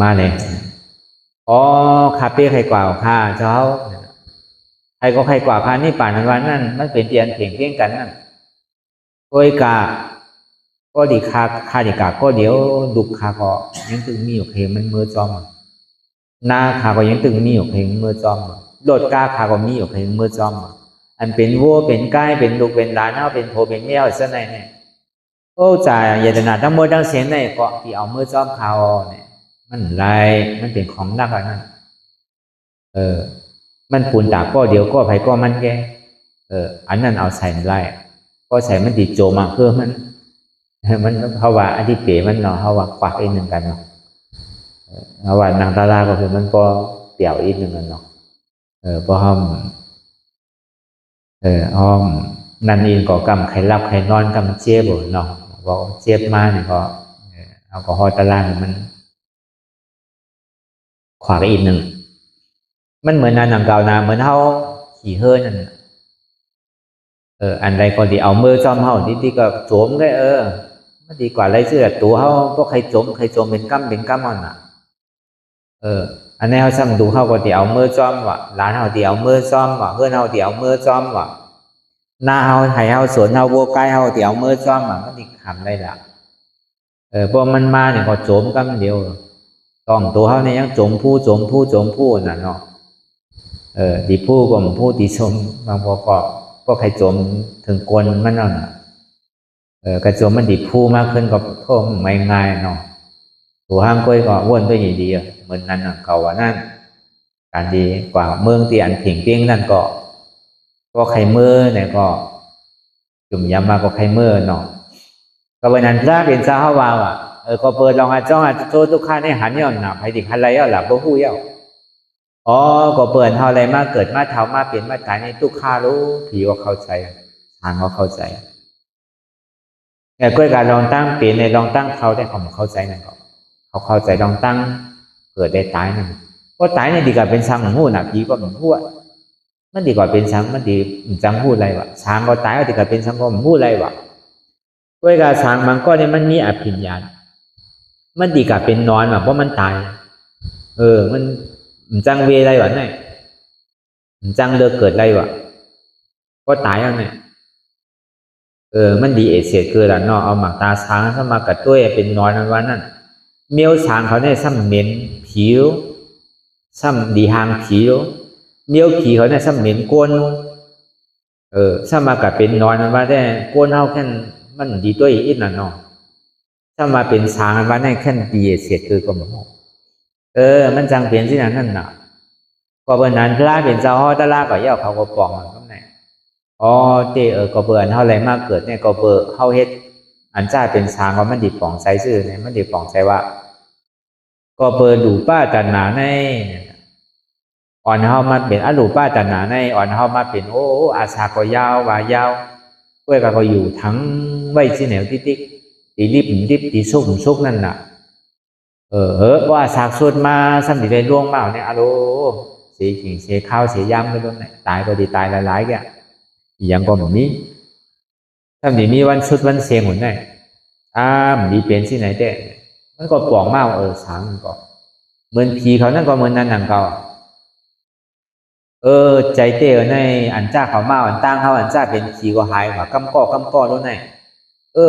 มาเลยคาเป้ใครกว่าข้าเจ้าใครก็ใครกว่าข้านี่ป่านั้นวันนั้นมันเป็นเตียนเพ่งเพี้ยงกันนั่นโอยกาก็ดีคาดีกาก็เดี๋ยวดุคาก็ยังตึงมีอยู่เพลงมันมือจอมหน้าคาก็ยังตึงมีอยู่เพลงมือจอมโดดกาคาก็มีอยู่เพลงมือจอมอันเป็นวัวเป็นก้ายเป็นลูกเป็นหลานเอาเป็นโพเป็นเมียเส้นไหนเนี่ยโอ้จ่ายยาดนาทั้งหมดทั้งเสียงในก็ที่เอามือจอมคาเนี่ยมันไรมันเป็นของนักอะไรนั่นมันปูนตาก็เดี๋ยวก็ไผก็มันแกอันนั้นเอาใส่ไรก็ใส่มันติดโจมาเพื่อมันเขาว่าอธิเปมันเนาะเขาว่ากวักอีกหนึ่งกันเนาะเขาว่านางตาลาก็คือมันก็เปี่ยวอีกหนึ่งกันเนาะพอห้อมนั่นเองก็กำใครรับใครนอนกำเจี๊ยบเนาะบอกเจี๊ยบมาเนี่ยก็เอาก็หอตารางมันขวากอีกหนึ่งมันเหมือนนางเก่านาเหมือนเขาขี่เฮิร์นั่นอันใดก็ดีเอามือจอมเฮาที่ก็โจมได้มันดีกว่าไรเสื้อตัวเฮาก็ใครโจมเป็นกั้มอ่ะนะอันนี้เขาซ้ำดูเฮาก็ดีเอามือจอมว่ะหลานเฮาดีเอามือจอมว่ะเพื่อนเฮาดีเอามือจอมว่ะหน้าเฮาไห้เฮาสวนเฮาวัวไก่เฮาดีเอามือจอมว่ะมันดีขำได้ละพอมันมาเนี่ยก็โจมกั้มเดียวต้องตัวเฮาเนี่ยยังโจมผู้น่ะเนาะดีผู้ก็ผู้ดีชมบางพอก็ใครโจมถึงกวนมันนั่นน่ะ กระโจมมันดิพูมากขึ้นก็โทษไม่ง่ายเนาะตัวห้างก้อยก็วนตัวดีๆเหมือนนั้นเขาว่านั่นการดีกว่าเมืองที่อันเพียงเพียงนั่นก็ใครเมื่อเนี่ยก็จุ่มยำมาก็ใครเมื่อเนาะก็วันนั้นพระเป็นเจ้าว่าก็เปิดลองอาจ้องอาโทษทุกข้าในหันย่อนหนาไปดิคันไรย่อหลับบ่ฮู้ย่อก็เปิดเท่าไรมาเกิดมาเท่ามาเปลี่ยนมาตายในทุกข้ารู้ผีก็เข้าใจทางก็เข้าใจแต่ก้อยการลองตั้งเปลี่ยนในลองตั้งเท่าได้เขาเข้าใจนั่นก็เขาเข้าใจลองตั้งเกิดได้ตายนั่นก็ตายในดีกว่าเป็นช้างหู้น่ะผีก็เหมือนพูดมันดีกว่าเป็นช้างมันดีจังพูดอะไรวะช้างก็ตายก็ดีกว่าเป็นช้างก็พูดอะไรวะก้อยการช้างมันก็เนี่ยมันมีอภิญญามันดีกว่าเป็นนอนแบบเพราะมันตายมันจังเวอะไรวะเนี่ยจังเลือกเกิดอะไรวะก็ตายแล้วเนี่ยมันดีเสียเกิดละเนาะเอาหมากตาช้างเข้ามากัดตัวเป็นนอนวันนั้นเมียวช้างเขาเนี่ยซ้ำเหม็นผิวซ้ำดีหางผิวเมียวผีเขาเนี่ยซ้ำเหม็นก้นซ้ำมากัดเป็นนอนวันได้ก้นเฮาแค่มันดีตัวอีกน่ะเนาะถ้ามาเป็นช้างวันนั้นแค่ดีเสียเกิดก็หมดมันจังเปลี่ยนที่นั่นน่ะก็เบอร์นั้นพระเป็นเจ้าฮอตะลาก็ย่อเขาก็ปองมันก็ไหนก็เบอร์เท่าไรมากเกิดเนี่ยก็เบอร์เข้าเฮ็ดอันจ้าเป็นช้างว่ามันดิบปองใจซื่อเนี่ยมันดิบปองใจว่าก็เบอร์ดูป้าจันหนาในอ่อนเฮามาเป็นดูป้าจันหนาในอ่อนเฮามาเป็นอาชาก็ยาวว่ายาวเพื่อก็อยู่ทั้งไว้ที่แนวติ๊กตีริบตีซุกนั่นน่ะว่าสากสุดมาซ้ำดีได้ล่วงเมาเนี่ยเสียขิงเสียข้าวเสียยำไปตรงไหนตายก็ดีตายหลายๆแกอย่างก็แบบนี้ซ้ำดีมีวันชุดวันเสียงหุ่นได้มีเป็นที่ไหนเด้มันก็ปลอกเมาสางมันก็เหมือนผีเขานั่นก็เหมือนนั่นนั่งเขาใจเต้ในอันจ้าเขาเมาอันตั้งเขาอันจ้าเป็นผีก็หายว่ากำก้อรู้ไหน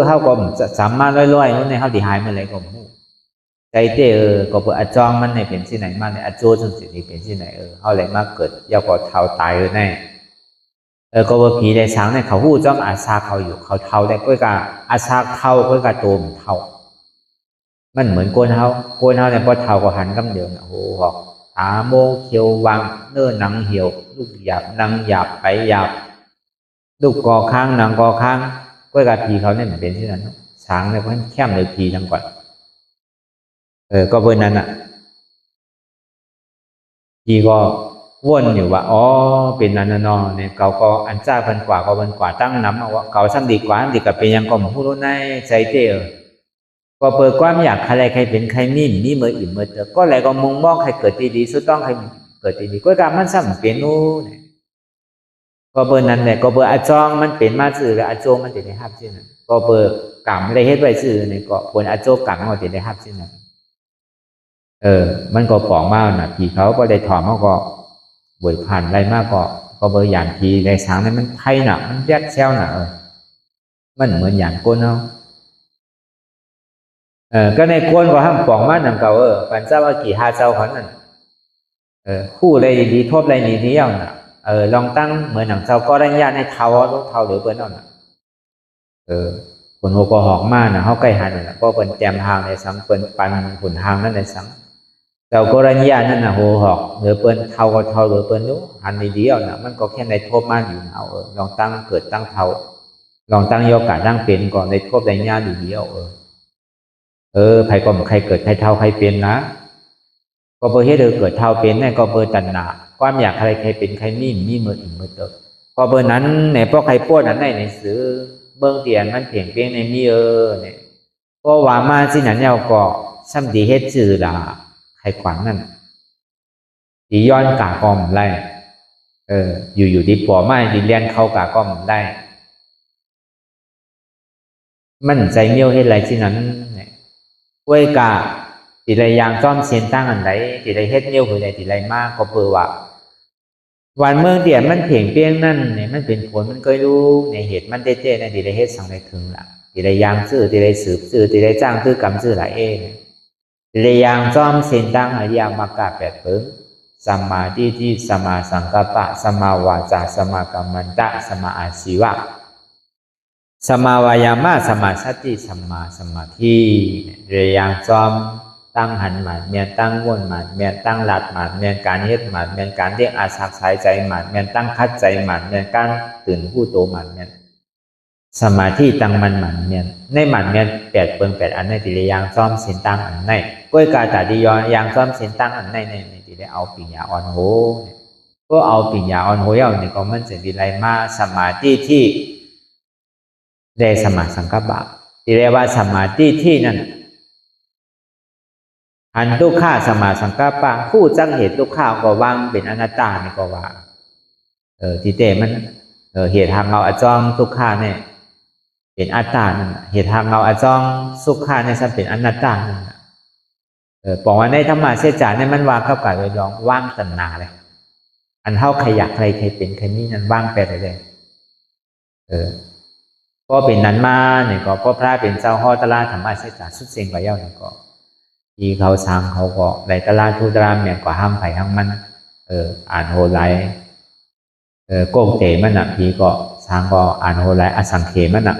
เขาก็สามารถลอยๆนู้นในเขาดีหายมาเลยก็มูใจเต้ก็เปิดอจองมันในเป็นที่ไหนมาในอโจจนสินี้เป็นที่ไหนเขาเลยมาเกิดยาวก็เท่าตายแน่ก็ว่าผีได้ช้างในเขาหู้จ้องอาชาเขาอยู่เขาเท่าได้ก็กะอาชาเท่าก็กะโตมเท่ามันเหมือนโกนเท่าเนี่ยพอเท่าก็หันกำเดียวนะหอกตาโมเขียววังเนื้อหนังเหี่ยวลูกหยาบนังหยาบไปหยาบลูกกอข้างหนังกอข้างก็กะผีเขาเนี่ยเป็นที่นั้นช้างเนี่ยเพราะแค่เลยผีทั้งก่อนก็เบอร์นั้นผีก็วนอยู่ว่าเป็นนันนอเนี่ยเขาก็อันจ้าพันกว่าก็พันกว่าตั้งน้ำว่าเขาซ้ำดีกว่าดีกับเป็นยังก็มพูดในใจเต้ก็เปิดความอยากใครเป็นใครนี่เมื่ออิ่มเมื่อเตอก็อะไรก็มองใครเกิดดีสุดต้องใครเกิดดีก็การมันซ้ำเปลี่ยนนู้นก็เบอร์นั้นเนี่ยก็เบอร์อาจองมันเป็นมาสื่อและอาโจมันจะได้ฮับที่นั่นก็เบอร์กำไม่ได้เฮ็ดไว้สื่อเนี่ยก็ควรอาโจกำมันจะได้ฮับที่นั่นมันก็ปองมากน่ะผีเขาก็ได้ถอมเขาก็บวยผ่านอะไรมากก็เบอร์อย่างผีในช้างนั้นมันไทยน่ะมันแยกแซวน่ะมันเหมือนอย่างก้นเอาก็ในก้นก็ห้ามปองมากนั่นเก่าปัญจวัคคีย์5เจ้าเขานั่นคู่อะไรดีทบอะไรดีอย่างน่ะลองตั้งเหมือนหนังเจ้าก็ได้ญาติในเท้าหรือเปิ้นเอาน่ะคนโหก็หอกมากน่ะเขาใกล้หันน่ะก็เปิ้นแต้มทางในสังเปิ้นปันขุนทางนั่นในสังเจ้าก็ได้ญาตินั่นน่ะโหหอกหรือเปิ้นเท้าก็เท้าหรือเปิ้นนู้หันดีเอาน่ะมันก็แค่ในทบมากอยู่เอาลองตั้งเกิดตั้งเท้าลองตั้งโยกะตั้งเป็นก่อนในทบได้ญาติดีเอาใครก็ใครเกิดใครเท้าใครเป็นนะก็เบอร์เฮ็ดเกิดเท้าเป็นเนี่ยก็เบอร์ตัณหาความอยากใครเป็นใครมีมืออิ่มมือเติบก็เบอร์นั้นเนี่ยพอใครป้วนนั้นในหนังสือเบื้องเตียนมันเพียงเพียงในมีเนี่ยเพราะว่ามาที่นั้นเนี่ยก็ซ้ำดีเฮ็ดจื่อละใครขวัญนั่นดีย้อนกากอมได้อยู่ดีปัวไม้ดีเลียนเข้ากากอมได้มันใจเมียวเฮ็ดอะไรที่นั้นเนี่ยเว้ยกะติไรยางจ้อมเสียนตั้งอันไหนติไรเฮ็ดเมียวคือใดติไรมากก็เปื่อว่าวันเมืองเตียนมันเพียงเพียงนั่นเนี่ยมันเป็นผลมันเคยรู้ในเหตุมันเต้ในติไรเฮ็ดสังไรถึงละติไรยางซื้อติไรสืบซื้อติไรจ้างซื้อกรรมซื้อหลายติไรยางจ้อมเสียนตั้งอริยมรรค8เพิ่งสัมมาทิฏฐิสัมมาสังกัปปะสัมมาวาจาสัมมากัมมันตะสัมมาอาชีวะ สมาวายามะสมาสติสมาสมาธิเรียงจอมตั้งหันหมัดเมียนตั้งวนหมัดเมียนตั้งหลัดหมัดเมียนการเฮ็ดหมัดเมียนการเรียกอาศักสายใจหมัดเมียนตั้งคัดใจหมัดเมียนการตื่นผู้โตหมัดเมียนสมาธิตั้งมันหมัดเมียนในหมัดเมียน8 เปิง 8อันในติเรียงจอมสินตั้งอันในก้อยกาตาดิยอยางจอมสินตั้งอันในติได้เอาปิญญาอ่อนโหก็เอาปิญญาอ่อนโหยาวนี่ก็มันจะดีไรมาสมาธิที่ได้สมาสังกัปปะที่เรียกว่าสมาธิที่นั่นหันทุกข้าสมาสังกัปปะผู้จักเหตุทุกข้าก็วางเป็นอนัตตานี่ก็ว่าที่เตมันเหตุทางเราอจองทุกข้าเนี่ยเป็นอัตตานั่นเหตุทางเราอจองสุขข้าเนี่ยสัเป็นอนัตตานั่นบอกว่าในธรรมะเสจาเนี่ยมันวางเข้ากับเลยลองว่างตัณหาเลยอันเท่าใครอยากใครเป็นใครนี่นั่นว่างไปเลยก็เป็นนั้นมาเนี่ยก็พระเป็นเจ้าฮอตลาธรรมะเสจาสุดเสียงกว่าเย้าเนี่ยก็ที่เขาสร้างเขาก็ในตลาดทุตรามเนี่ยก็ห้ามไผ่ห้ามมันอ่านโหไลโกงเตมันอ่ะพี่ก็สร้างก็อ่านโหไลอสังเขมันอ่ะ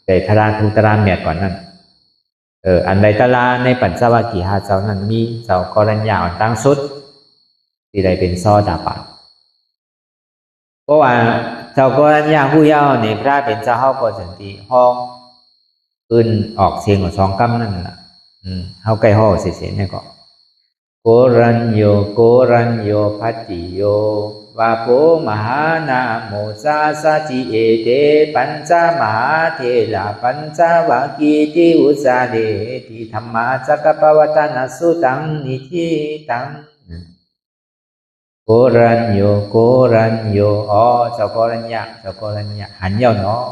แต่ตลาดทุตรามเนี่ยก่อนนั้นอันใดตลาในปัญจวัคคีย์5เจ้านั้นมีเจ้ากรัญญาอ่อนตั้งสุดที่ใดเป็นซอดาปะเพราะว่าเจ้ากรัญญาผู้เย้าเนี่ยพระเป็นเจ้าเฮาก็สันติห้องอื่นออกเสียงของ2 กำนั่นน่ะเฮาใกล้ห้อเสียเนี่ยก็โกรัญโยภัตติโยวาโปมหานาโมสาสะจิเอเตปัญจมหาเทระปัญจวัคคีติอุสาเดติธัมมาจักปวัตตนัสสุตังนิธิตังโกรัญโยอ๋อเจ้ากรัญญาหันเย้าเนาะ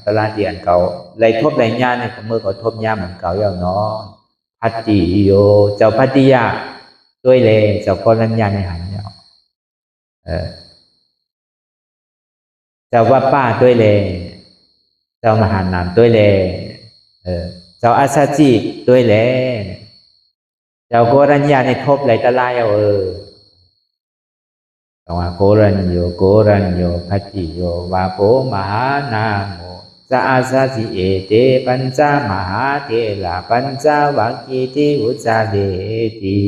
ตลาดเดียนเก่าเลยทบเลยญาเนี่ยก็มือก็ทบญาเหมือนเก่าเย้าเนาะภัตติโยเจ้าภัตติยาด้วยเลยเจ้ากรัญญาในหันเย้าเจ้าว่าป้าด้วยเลยเจ้ามหานามด้วยเลยเจ้าอาซาจิด้วยเลยเจ้าโกรัญญาในทบเลยตลาดเย้าต่ว่าโกรัญโยภัตติโยวาโปมหานาโมสะอาสะสิเอเตปัญจมหาเทระปัญจวัคคีติอุจจาเดติ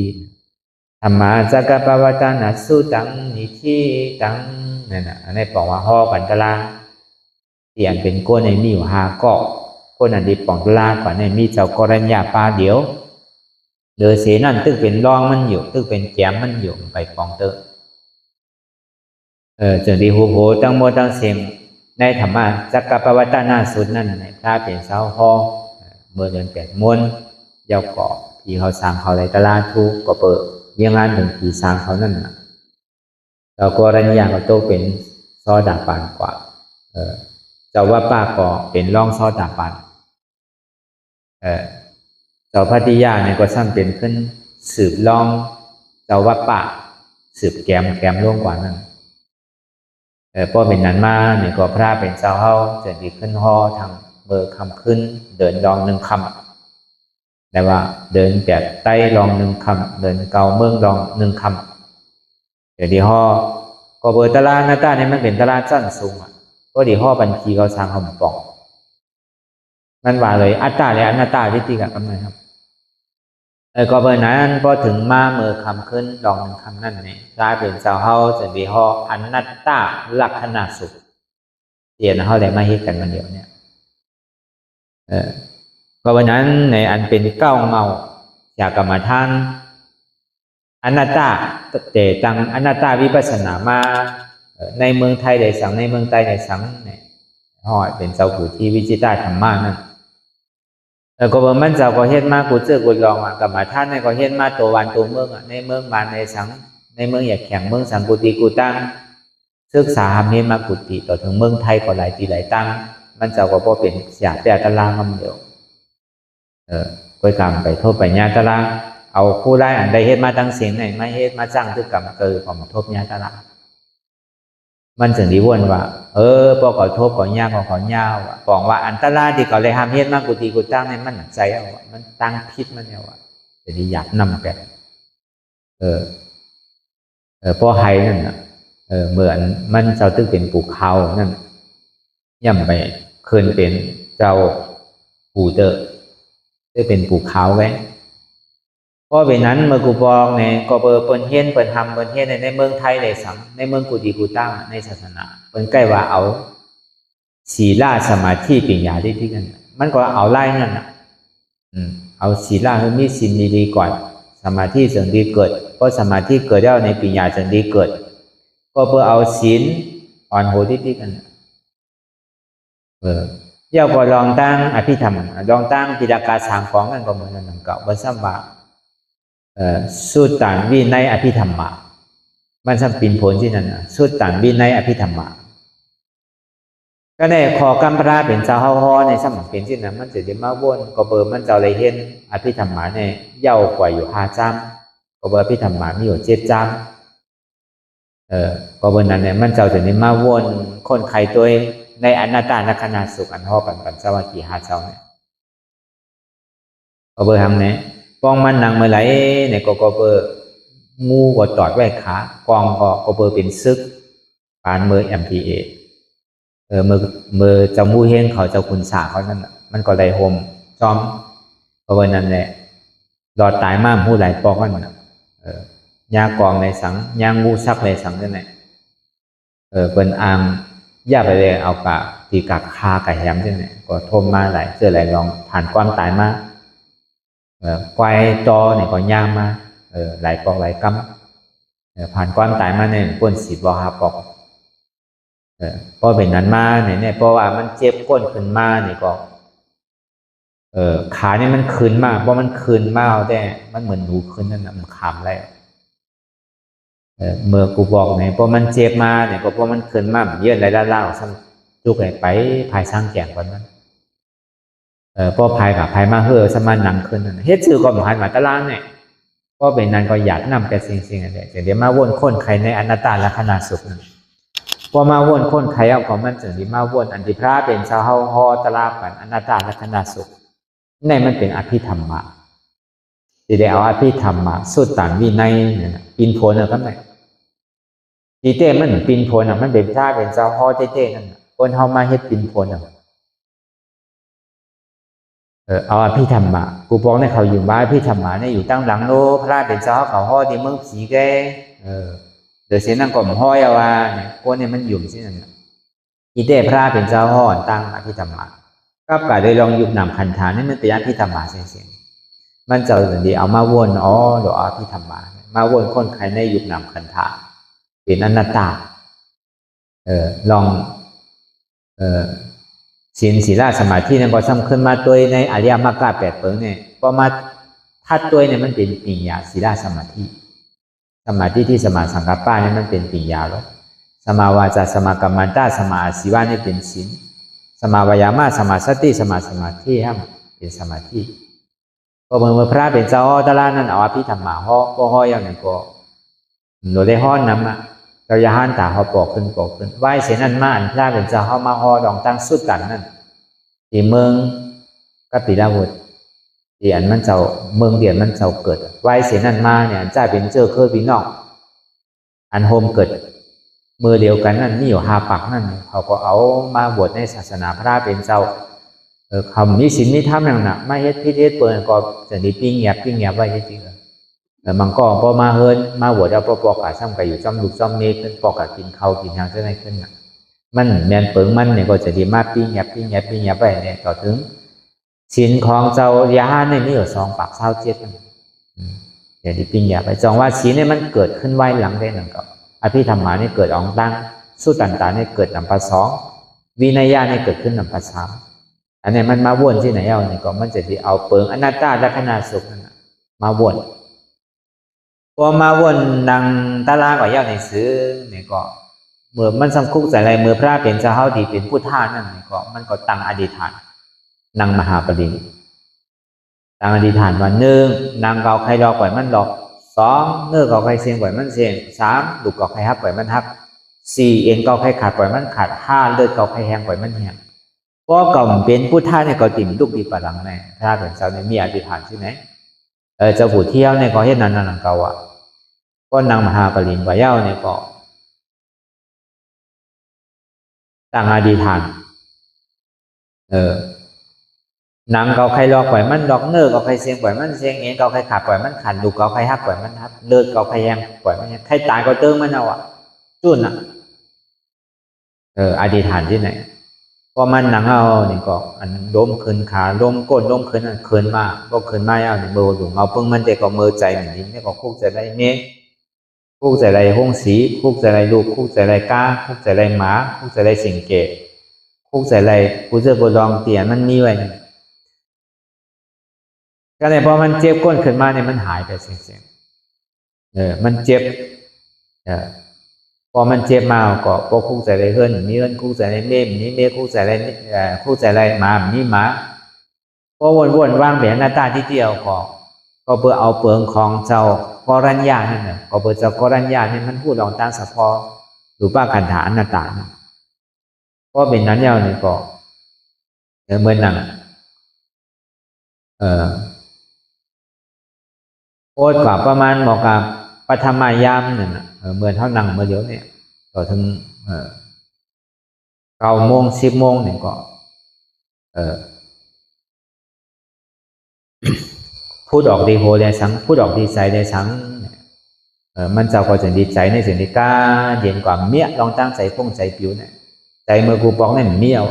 ธัมมาจักปวัตตนัสสุตังนิธิตังนั่นน่ะอันนี้บอกว่าห่อปันตลาที่อันเป็นก้นในมีอยู่5 เกาะก้นอันดีป่องตลาก่อนในมีเจ้ากรัญญาปาเดียวเดือเสนั่นตึกเป็นรองมันอยู่ตึกเป็นแก้มมันอยู่ไปป่องเตอจึงที่หูโหตั้งโมตั้งเสียงในธรรมะจักรปวัตตนาสุดนั่นถ้าเป็นเสาห้องเมื่อเดือน8 ม้วนเย้าเกาะที่เขาสร้างเขาในตลาดทุกก็เปิดยังงานถึงที่สร้างเขานั่นเราก็รัญญาก็โตเป็นซอดาปานกว่าเจ้าว่าป้าก็เป็นร่องซอดาปานเจ้าภัตติยาเนี่ยก็สร้างเป็นขึ้นสืบร่องเจ้าว่าป้าสืบแกมร่วงกว่านั้นพอเป็นนั้นมาเนี่ยก็พระเป็นเจ้าเฮาจะดีขึ้นห่อทางเบอร์คำขึ้นเดินลอง1 คำแต่ว่าเดินแบบใต้ลอง1 คำเดินเกาเมืองลอง1 คำเดี๋ยวดีห่อก็เบอร์ตลาดหน้าตาเนี่ยมันเป็นตลาดสั้นสูงก็ดีห่อบัญชีเขาสร้างเขาปองมันว่าเลยอัตตาและอนัตตาที่ตีกับกันนะครับก็เบอร์นั้นพอถึงมาเมื่อคำขึ้นลอง1 คำนั่นเนี่ยกลายเป็นเจ้าเฮาจะดีห่ออนัตตาลักษณะสุขเดียนเฮาได้มาเฮ็ดกันมันเดียวเนี่ยก็วันนั้นในอันเป็นเก้าเงาจากกรรมฐานอนัตตาแต่ตั้งอนัตตาวิปัสสนามาในเมืองไทยได้สังในเมืองใต้ได้สังเนี่ยห่อเป็นเจ้าผู้ที่วิจิตรธรรมะนั่นก็บ่มันเจ้าก็เฮ็ดมากูเจอกูลองกรรมฐานในก็เฮ็ดมาตัววันตัวเมืองในเมืองบ้านในสังในเมืองอยากแข่งเมืองสังกุฏิกูตั้งศึกษาหามเฮ็ดมากุฏิต่อถึงเมืองไทยก็หลายที่หลายตั้งมันเจ้าก็บ่เป็นเสียแต่ตารางมันเดียวก้อยกรรมไปโทษไปญาตารางเอาผู้ได้อันใดเฮ็ดมาตั้งเสียงไหนมาเฮ็ดมาจ้างคือกรรมเกิดของทบญาตารางมันจึงดีวนว่าพอเขาทบเขายากเขายาวบอกว่าอันตรายที่เขาเลยห้ามเฮ็ดมากุฏิกูตั้งเนี่ยมันใจเอามันตั้งพิษมันเนี่ยว่าจะดีอยากนำแบบพอไห้นั่นเหมือนมันเจ้าตึกเป็นปูเขานั่นย่ำไป คืนเป็นเจ้าปู่เตอได้เป็นปู่ขาวไว้เพราะเป็นนั้นเมื่อกูบอกเนี่ยก็เปิดเฮียนเปิดทำเปิดเฮียนในเมืองไทยในสังในเมืองกุฏิกุตั้งในศาสนาเปิดใกล้ว่าเอาศีลสมาธิปัญญาได้ที่กันมันก็เอาไล่นั่นน่ะเอาศีลให้มีศีลดีๆก่อนสมาธิจึงดีเกิดเพราะสมาธิเกิดแล้วในปัญญาจึงดีเกิดก็เพื่อเอาศีลอ่อนโหดที่กันเจ้าก็ลองตั้งอภิธรรมลองตั้งปิฎกาสามของกันก็เหมือนกันเก่าบรรษัมบาสุตตังวินัยอภิธรรมะมันสัมปินผลที่นั่นสุตตังวินัยอภิธรรมะก็ได้ขอกัมปราเป็นเจ้าฮอในสมัยเป็นที่นั้นมันจะได้มาวนก็เบอร์มันเจ้าเลยเห็นอภิธรรมะเนี่ยเย้ากว่าอยู่5 จำก็เบอร์อภิธรรมะมีอยู่7 จำก็เบอร์นั้นเนี่ยมันเจ้าจะได้มาวนคนไข้ตัวในอนัตตลักษณะสุขอันฮอปันสวัสดิ์5 เจ้าเนี่ยก็เบอร์ทำเนี่ยปองมันนังเมื่อไหร่เนี่ยก็เบอร์งูก็ตอดไว้ขากองก็เบอร์เป็นซึกปานเมื่อ MPAเมื่อเจ้ามูเฮงเขาเจ้าคุณสาเขานั่นมันก็ได้โฮมจอมเพราะวันนั้นแหละรอดตายมากผู้หลายปอกกันยากองในสังยางงูซักในสังนั่นแหละเป็นอ่างย่าไปเลยเอากะตีกักคากะแหมใช่ไหมก็ทมมาหลายเจอหลายลองผ่านความตายมาควายตอเนี่ยก็ย่างมาหลายปอกหลายกำผ่านความตายมาเนี่ยป้นสีบอหาปอกพอเป็นนั้นมาเนี่ยเพราะว่ามันเจ็บก้นขึ้นมาเนี่ยก็ขาเนี่ยมันคืนมากเพราะมันคืนมากแต่มันเหมือนหนูคืนนั่นน่ะมันขำอะไรเมื่อกูบอกเนี่ยเพราะมันเจ็บมาเนี่ยก็เพราะมันคืนมากเยอะอะไรล่าๆซ้ำจุกไปภายสร้างแก่งก่อนนั้นพอภายกับภายมาเฮือสมานนังคืนนั่นเฮ็ดชื่อก็หมายมาตะลางเนี่ยก็เป็นนั้นก็อยากนำแต่สิ่งอะไรแต่เดี๋ยวมาวนคนใครในอนัตตลักษณะสุขนั่นพอมาวนคนใครเอาของมันจึงที่มาวนอันที่พระเป็นชาวเฮาฮอตลาปันอนัตตลักษณะสุขในมันเป็นอภิธรรมะที่ได้เอาอภิธรรมะสุตตังวินัยเนี่ยปินโพนก็ไหนที่เต้มันปินโพนมันเป็นพระเป็นชาวฮอเต้นั่นคนเฮามาเฮ็ดปินโพนเอาอภิธรรมะกูบอกในเขาอยู่บ้านอภิธรรมะเนี่ยอยู่ตั้งหลังโลพระเป็นชาวเขาฮอที่เมืองสีแกเดี๋ยวเสียนั่งก่อมห้อยเอาว่าเนี่ยพวกนี้มันยุ่มสินั่นอีเต้พระเป็นเจ้าห้อนตั้งอภิธรรมะก็กะเลยลองยุบนำคันธานี่มันเป็นอภิธรรมะเสียงมันเจ้าสันดีเอามาวนหรืออภิธรรมะมาวนคนใครในยุบนำคันธาเป็นอนัตตาลองศีลสมาธินั่นก็สำคัญมาตัวในอริยมรรค8 เปิงเนี่ยพอมาทัดตัวเนี่ยมันเป็นปัญญาศีลสมาธิสมาธิที่สมาสังกัปปะนี่มันเป็นปัญญาแล้วสมาวาจาสมากัมมันตาสมาอาชีวะนี่เป็นศีลสมาวายามะสมาสติสมาสมาธิครับเป็นสมาธิก็เมื่อพระเป็นเจ้าตลาดนั้นเอาอภิธรรมะห่อก็ห่ออย่างนี้ก็หนูได้ห่อนำมาเราอย่าหันตาห่อปอกขึ้นไหวเสียนั่นมาอันพระเป็นเจ้าห่อมาห่อลองตั้งสุดกันนั่นที่เมืองกัปปิลาวุธที่อันมันเจ้าเมืองเดียนมันเจ้าเกิดไหวเสียนั่นมาเนี่ยจ่าเป็นเจอเคยพี่น้องอันโฮมเกิดมือเดียวกันนั่นนี่อยู่5 ปักนั่นเขาก็เอามาบวชในศาสนาพระเป็นเจ้าคำมีศีลมีธรรมอย่างหนักไม่เฮ็ดพิธีเปิดก็จะดีปิ้งเงียบไว้จริงๆแต่มันก็พอมาเฮินมาบวชเอาปอกกะซ้ำกับอยู่จ้ำดุจ้ำเมฆขึ้นปอกกะกินข้าวกินทางเท่านั้นขึ้นมันแมนเปิงมันเนี่ยก็จะดีมากปิ้งเงียบไว้เนี่ยต่อถึงศีลของเจ้ายาเนี่ยมีอยู่2 ปัก27เดี๋ยวดีปิ้งเงียบไปจองว่าศีลเนี่ยมันเกิดขึ้นไว้หลังได้หนึ่งกับอภิธรรมะนี่เกิดอองตั้งสุตตันตานี่เกิดนำปัส2วินัยญาณนี่เกิดขึ้นนำปัส3อันนี้มันมาวนที่ไหนเอาเนี่ยก็มันจะที่เอาเปิงอนัตตลักษณะสุขนั่นมาวนพอมาวนดังตาลาก็ย่าในซื้อเนี่ยก็เมื่อมันสำคุกใส่อะไรเมื่อพระเป็นเจ้าเฮาที่เป็นผู้ท่านั่นก็มันก็ตั้งอธิษฐานนางมหาปริญตั้งอธิษฐานว่า1นางเกาใครรอปล่อยมันหลอก2เนื้อเกาใครเสียงปล่อยมันเสียง3ลูกเกาใครฮักปล่อยมันฮัก4เอ็นเกาใครขาดปล่อยมันขาด5เลือดเกาใครแห้งปล่อยมันแห้งก็เก่าเป็นผู้ท่าเนี่ยก็ติ่มลูกดีปะหลังแน่ถ้าเป็นเจ้าเนี่ยมีอธิษฐานที่ไหนเจ้าผู้เที่ยวเนี่ยก็เฮ็ดนั้นนั่นเก่าอ่ะก็นางมหาปริญว่าเย้าเนี่ยก็ตั้งอธิษฐาน หนังเกาใครลอกปล่อยมันลอกเนื้อเกาใครเสียงปล่อยมันเสียงเอ็นเกาใครขาดปล่อยมันขันดูเกาใครฮักปล่อยมันฮักเลือดเกาใครแยงปล่อยมันใครตายก็เติมมันเอาจุ่นอธิษฐานที่ไหนพอมันหนังเอานี่ก็อันล้มคืนขาล้มก้นล้มคืนอันคืนมาก็คืนมาเอาเนี่ยเบอร์ดูเอาเพิ่งมันเด็กก็มือใจเหมือนนี้ก็คุกใจไรเนี้ยคุกใจไรห้องสีคุกใจไรลูกคุกใจไรก้าคุกใจไรหมาคุกใจไรสิงเกตคุกใจไรกูจะบลองเตียนมันมีไว้ก็เลยพอมันเจ็บก้นขึ้นมาเนี่ยมันหายไปเสียงมันเจ็บพอมันเจ็บมาก็พอคู่ใจไรเฮิรนมีเฮิรนคู่ใจไรเม่มนี้เม่คู่ใจไรคู่ใจไรหมานี้หมาพอวนๆว่างแบบหน้าตาที่เดียวก็เพื่อเอาเปลืองของเจ้ากรัญญานั่นแหละก็เพื่อเจ้ากรัญญาเนี่ยมันพูดลองตั้งสะพอหรือป้าขันธาอนัตตาเพราะเป็นนั้นยาวเนี่ยก็เหมือนหนังโอ้กว่าประมาณบอกกับปฐมยามเนี่ยเหมือนเท่านังเมื่อเดี๋ยวเนี่ยต่อถึง9 โมง 10 โมงเนี่ยก็พูดออกดีโหได้สังพูดออกดีใจได้สังมันเจ้าก็จะดีใจในสิ่งที่กล้าเย็นกว่าเมียลองตั้งใจพงใจผิวเนี่ยใจเมื่อกูปองเนี่ยเมียว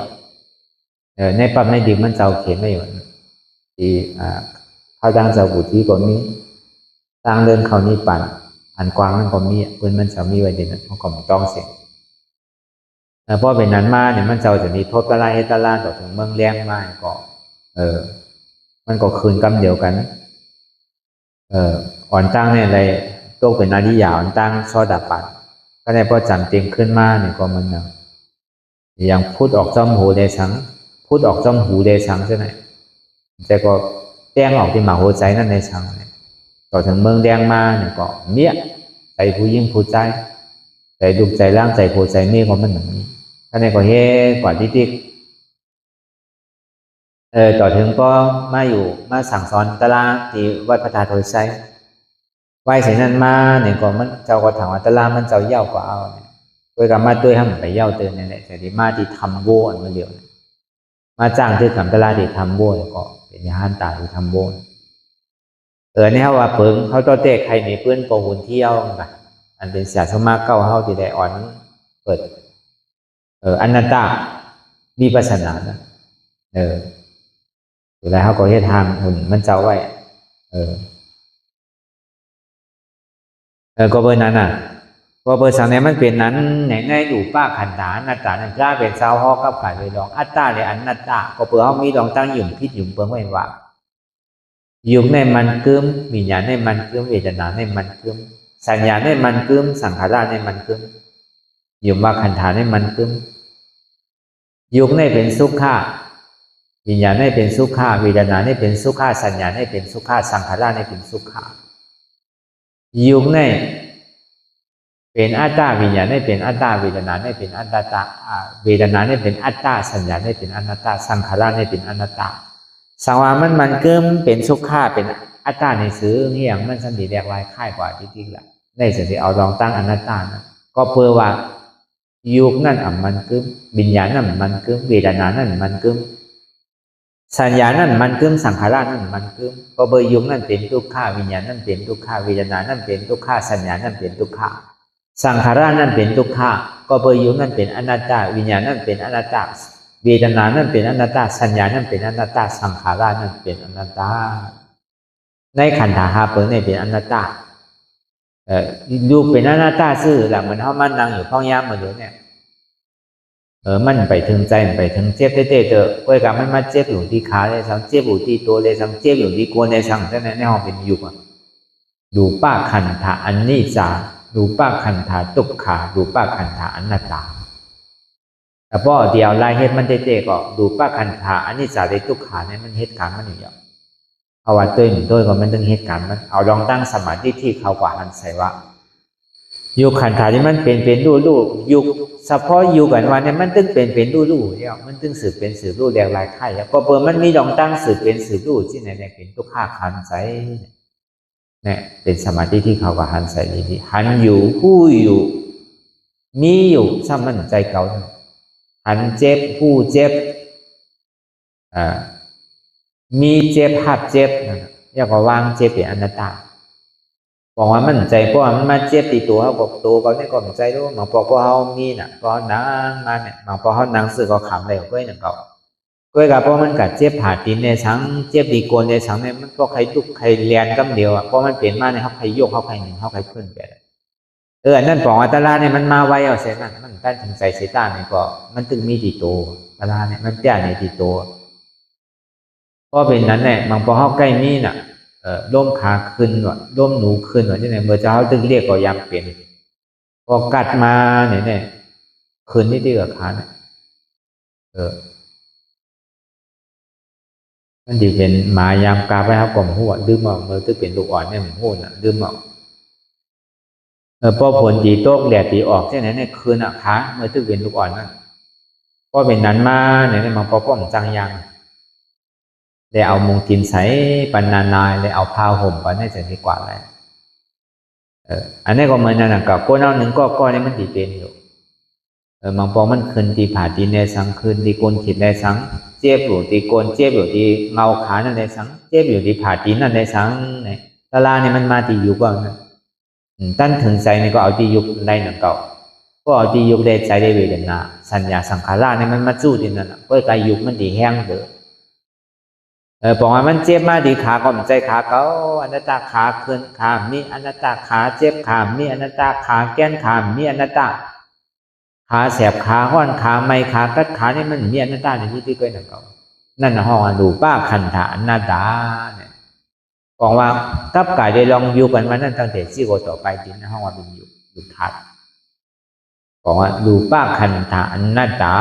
ในปั๊มในดิบมันเจ้าเขียนไม่อยู่ที่เขาดังเจ้าบุตรีก็มีทางเดินเขานี่ปั่นอันกว้างมันก็มีปืนมันจะมีไว้เด่นมันก็ต้องเสียงเพราะเป็นนั้นมาเนี่ยมันเจ้าจะมีโทษกระไรตะลาต่อถึงเมืองแรงมาก็มันก็คืนกำเดียวกันอ่อนตั้งเนี่ยอะไรโตเป็นนาฬิยาอ่อนตั้งซอดับปัดก็ได้พอจำเต็มขึ้นมาเนี่ยก็มันอย่างพูดออกจอมหูได้สังพูดออกจอมหูได้สังใช่ไหมแต่ก็แจ้งออกที่หมาหัวใจนั่นในสังต่อถึงเมืองแดงมาเนี่ยก็เมียใจผู้ยิ่งผู้ใจใจดุใจร่างใจผู้ใจเมียของมันอย่างนี้ก็ได้ก็เฮ่กว่าที่ติ๊กต่อถึงก็มาอยู่มาสั่งสอนตลาดที่วัดพระธาตุโถไซไหวเสนั้นมาเนี่ยก็มันเจ้าก็ถามว่าตลาดมันเจ้าเย่าก็เอาเนี่ยโดยการมาด้วยให้มันไปเย่าเตือนนี่แหละแต่ที่มาที่ทำโบอันมาเดียวมาจ้างที่ทำตลาดที่ทำโบก็เป็นยาหันตาที่ทำโบเนี่ยว่าเปิงเขาตัวเตะใครในเพื่อนโปรหุ่นเที่ยวกันอันเป็นเสียสมาเก้าเขาที่ได้อ่อนเปิดอนัตตามีปัสนานะอยู่แล้วเขาก็ให้ทางหุ่นมันเจ้าไว้ก็เบอร์นั้นก็เบอร์สังเนี่ยมันเป็นนั้นในอยู่ป้าขันธาอนัตตานั่นจ้าเป็นเจ้าห้อกับขายไปลองอัตตาเลยอนัตตาก็เผื่อเขามีลองตั้งหยุ่มพิษหยุ่มเปิงไว้ว่ายุคในมันกึมวิญญาณในมันกึมเวทนาในมันกึมสัญญาในมันกึมสังขารในมันกึมยุคว่าขันธาในมันกึมยุคในเป็นสุขะวิญญาณในเป็นสุขะเวทนาในเป็นสุขะสัญญาในเป็นสุขะสังขารในเป็นสุขะยุคในเป็นอัตตาวิญญาณในเป็นอัตตาเวทนาในเป็นอัตตาเวทนาในเป็นอัตตาสัญญาในเป็นอนัตตาสังขารในเป็นอนัตตาสังวามันเกิมเป็นสุขาเป็นอัตตาในซื้อเฮียงมันสันติแดกลายค่ายกว่าจริงๆแหละในสิ่งที่เอาลองตั้งอนัตตานะก็เพื่อว่ายุคนั่นมันเกิมวิญญาณนั่นมันเกิมเวทนานั่นมันเกิมสัญญานั่นมันเกิมสังขารนั่นมันเกิมก็เบอร์ยุคนั่นเป็นทุกขาวิญญาณนั่นเป็นทุกขาเวทนานั่นเป็นทุกขาสัญญานั่นเป็นทุกขาสังขารนั่นเป็นทุกขาก็เบอร์ยุคนั่นเป็นอนัตตาวิญญาณนั่นเป็นอนัตตาเวทนานั่นเป็นอนัตตาสัญญานั่นเป็นอนัตตาสังขารนั่นเป็นอนัตตาในขันธ์หาเปิงในเป็นอนัตตาดูเป็นอนัตตาซื่อหลังเหมือนเขามันนั่งอยู่ห้องยามเหมือนเดิมเนี่ยมันไปถึงใจมันไปถึงเจ็บเต้เจอเวลามันมาเจ็บอยู่ที่ขาเลยสังเจ็บอยู่ที่ตัวเลยสังเจ็บอยู่ที่กวนเลยสังแต่ในห้องเป็นยุกดูป้าขันธ์อันนี้จาดูป้าขันธ์ตุกขาดูป้าขันธ์อนัตตาแต่พอเดียวลายเฮ็ดมันเตะก็ดูป้าขันธาอันนี้จะได้ทุกขาเนี่ยมันเหตุการณ์มันอยู่เอาว่าตัวก็มันต้องเหตุการณ์มันเอาลองตั้งสมาธิที่เขากว่าหันใส่ว่าอยู่ขันธาที่มันเป็นรูอยู่เฉพาะอยู่กันว่าเนี่ยมันตึงเป็นรูเนี่ยมันตึงสืบเป็นสืบรูแดงลายไข่แล้วก็เปิดมันมีลองตั้งสืบเป็นสืบรูที่ไหนเนี่ยเป็นทุกขาขันใส่เนี่ยเป็นสมาธิที่เขากว่าหันใส่นี่หันอยู่ผู้อยู่มีอยู่ซ้ำมันใจเก่าหันเจ็บผู้เจ็บ มีเจ็บหับเจ็บอยากวางเจ็บเป็นอนัตตาบอกว่ามันใจเพราะมันมาเจ็บตีตัวเขาบอกตัวเขาเนี่ยก็มันใจด้วยหมอพอเขามีน่ะก็นั่งมาเนี่ยหมอพอเขานั่งสื่อก็ขำเลยก็อย่างเก่าก็กับเพราะมันกัดเจ็บผ่าตีนในสังเจ็บดีโกนในสังเนี่ยมันก็ใครลุกใครเรียนกำเดียวเพราะมันเปลี่ยนมาเนี่ยเขาใครโยกเขาใครหนึ่งเขาใครขึ้นไปนั่นปองอัตลาเนี่ยมันมาไวเอาเสียนั่นมันตั้งถึงใจเสียตาเนี่ยก็มันตึงมีตีตัวอัตลาเนี่ยมันเตี้ยในตีตัวก็เป็นนั้นแหละบางพอเขาใกล้มีน่ะร่มขาขึ้นว่ะร่มหนูขึ้นว่ะที่ไหนเมื่อเช้าตึงเรียกก็ยำเปลี่ยนพอกัดมาเนี่ยขึ้นนี่ที่กับขาเนี่ยมันดีเป็นหมายามกาไปครับกล่อมหัวดื้อมอเมื่อตึงเป็นลูกอ่อนเนี่ยผมพูดน่ะดื้อมอพอผลตีโต๊ะแหลตีออกที่ไหนเนี่ยคืนอ่ะขาเมื่อตึงเป็นลูกอ่อนนั่นก็เป็นนั้นมาเนี่ยมันพอป้อมจังยังได้เอามุงกินใส่ปันนานๆได้เอาผ้าห่มไปให้จะดีกว่าเลยอันนี้ก็เหมือนนั่นนะกับก้นเอาหนึ่งก็นี่มันตีเป็นอยู่บางพอมันคืนตีผ่าตีในสังคืนตีโกนขีดในสังเจ็บอยู่ตีโกนเจ็บอยู่ตีเงาขานั่นในสังเจ็บอยู่ตีผ่าตีนั่นในสังเนี่ยตาลาเนี่ยมันมาตีอยู่ก่อนนะตั้นถึงใจเนี่ยก็เอาตียุบในหนังเก่าก็เอาตียุบได้ใจได้เวทนาสัญญาสังขารเนี่ยมันมาจู้ที่นั่นก็กายยุบมันตีแห้งเด้อบอกว่ามันเจ็บมาดีขาก็มันใจขาเขาอนัตตาขาขึ้นขามีอนัตตาขาเจ็บขามีอนัตตาขาแก้นขามีอนัตตาขาแสบขาห้อนขาไม่ขากัดขานี่มันมีอนัตตาในที่เกิดนั่นเขานั่นห้องดูป้าขันธาอนัตตาเนี่ยบอกว่ากับกายได้ลองอยู่กันมานั่นตั้งแต่ซี่โกต่อไปที่ในห้องว่าเป็นอยู่ทัดบอกว่าดูป้าขันธาอนัตตา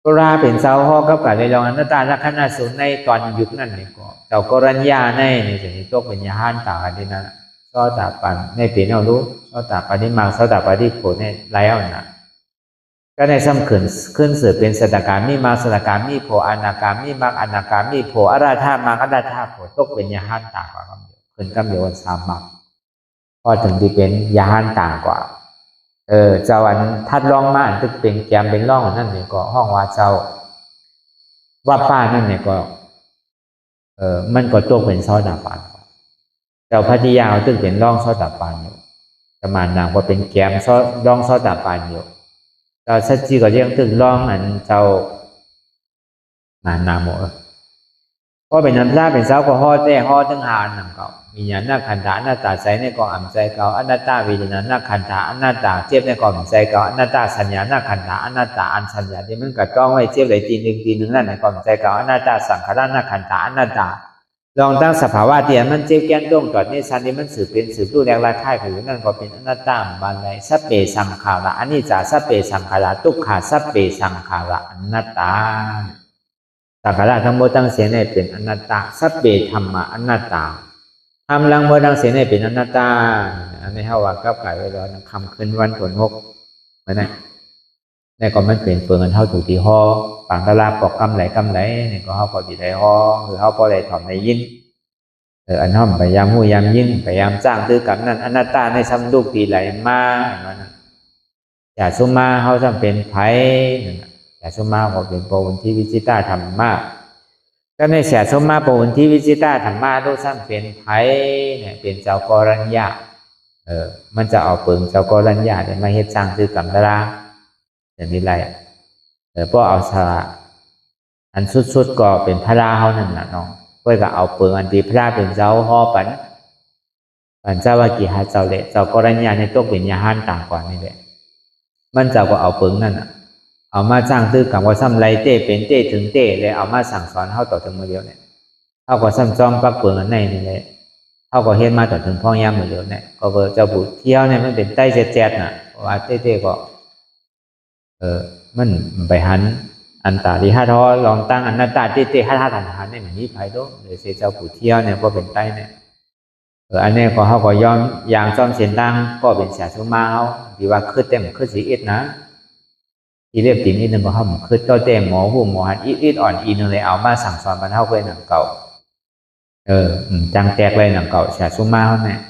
ก็ราเป็นเจ้าพ่อกับกาได้ลองอนัตตาลักษณะสูงในตอนยุคนั้นนี่ก็เจ้ากรัญญาในจะมีตัวเป็นยาหันตาดีนะซอตาปันในปีนี้รู้ซอตาปันที่มาซอตาปันที่ผลในไล่เอานะก็ในซ้ำขึ้นเสือเป็นสตการมีมาสตการมีโพอนาการมีมากอนาการมีโพอาราธามาอาราธาโพตกเป็นยาหันตากว่าคำเดียวขึ้นคำเดียววันสามมักพอถึงที่เป็นยาหันต่างกว่าเจ้าอันทัดร่องมาอันตึกเป็นแกมเป็นร่องนั่นเนี่ยก็ห้องว่าเจ้าว่าป้านั่นเนี่ยก็มันก็ตัวเป็นซอดาปานเจ้าพัทยาตึกเป็นร่องซอดาปานอยู่ประมาณนางว่าเป็นแกมซอร่องซอดาปานอยู่เจ้าชัดจีก็เรียกตึกร่องอันเจ้นาโมก็เป็นน้ำตาเป็นเจ้าก็ห่อแต่ห่อทั้งหานนั่งเก่ามีอย่างนักขันธาอนัตตาใจในกองอ่ำใจเก่าอนัตตาวิญญาณนักขันธาอนัตตาเจ็บในกองอ่ำใจเก่าอนัตตาสัญญานักขันธาอนัตตาอันสัญญาที่มันกัดต้องไว้เจ็บไหลตีหนึ่งนั่นในกองอ่ำใจเก่าอนัตตาสังขารนักขันธาอนัตตาลองตั้งสภาวะที่มันเจ็บแก้นต้งตอดในสันที่มันสืบเป็นสืบรูแรงราค่ายคือนั่นก็เป็นอนัตตาบานไรสัพเพสังขาระอันนี้จ่าสัพเพสังขาระทุกขาสัพเพสังขาระอนัตตาสังขารทั้งหมดตั้งเสียในเป็นอนัตตาสัพเพธรรมะอนัตตาทำลังโมดังเสียในเป็นอนัตตาอันนี้เขาว่ากับกายไว้แล้วคำขึ้นวันผลหกเหมือนนั้นนี่ก็มันเป็นเปลืองเท่าถูกที่ห่อปางตลาปอกกำไหลนี่ก็เขาพอดีได้ห่อคือเขาพอได้ถอดในยินอันห้อมพยายามหูยามยินพยายามจ้างตื้อกับนั่นอนัตตาในซ้ำลูกตีไหลมาอย่าซุมาเขาจำเป็นไผ่อย่าซุมาก็เป็นโปรนที่วิจิตาธรรมะก็ในเสียสมมาปูนที่วิจิตาธรรมะรู้ซ้ำเป็นไผ่เนี่ยเป็นเจ้ากรัญญามันจะเอาเปิงเจ้ากรัญญาเนี่ยมาเฮ็ดสร้างซื้อกำตราอย่างนี้ไรเพราะเอาสาอันสุดก็เป็นพระราเขานั่นน่ะน้องเพื่อก็เอาเปิงอันที่พระเป็นเจ้าห่อปันเจ้าว่ากี่หาเจ้าเละเจ้ากรัญญาในตกเป็นยาหันต่างกว่านี่แหละมันเจ้าก็เอาเปิงนั่นน่ะเอามาสร้างตื้อกับว่าซ้ำไรเต้เป็นเต้ถึงเต้เลยเอามาสั่งสอนเข้าต่อถึงมือเดียวเนี่ยเข้าก็ซ้ำจอมปักเปลืองอันในนี่เลยเข้าก็เฮ็ดมาต่อถึงพ่อย่ามือเดียวเนี่ยก็เจ้าบุตรเที่ยวเนี่ยมันเป็นใต้แจ๊ดน่ะว่าเต้ก็มันไปหันอันตาลีห้าท้อลองตั้งอันนัตตาเต้ห้าหันเนี่ยมันนี้ไผ่โดเลยเสียเจ้าบุตรเที่ยวเนี่ยก็เป็นใต้เนี่ยอันนี้ก็เขาก็ย้อมยางซ้อมเสียนตั้งก็เป็นเสียชุมาเขาดีว่าขึ้นเต็มขึ้นสีเอ็ดนะอีเรียบตีนิดนึงก็ห้ามคือตัวเต็มหมอหูหมอหันอีดอ่อนอีนึงเลยเอามาสั่งสอนบรรเทาไปหนังเก่าจังแตกเลยหนังเก่าเสียชุมาเขาเนี่ย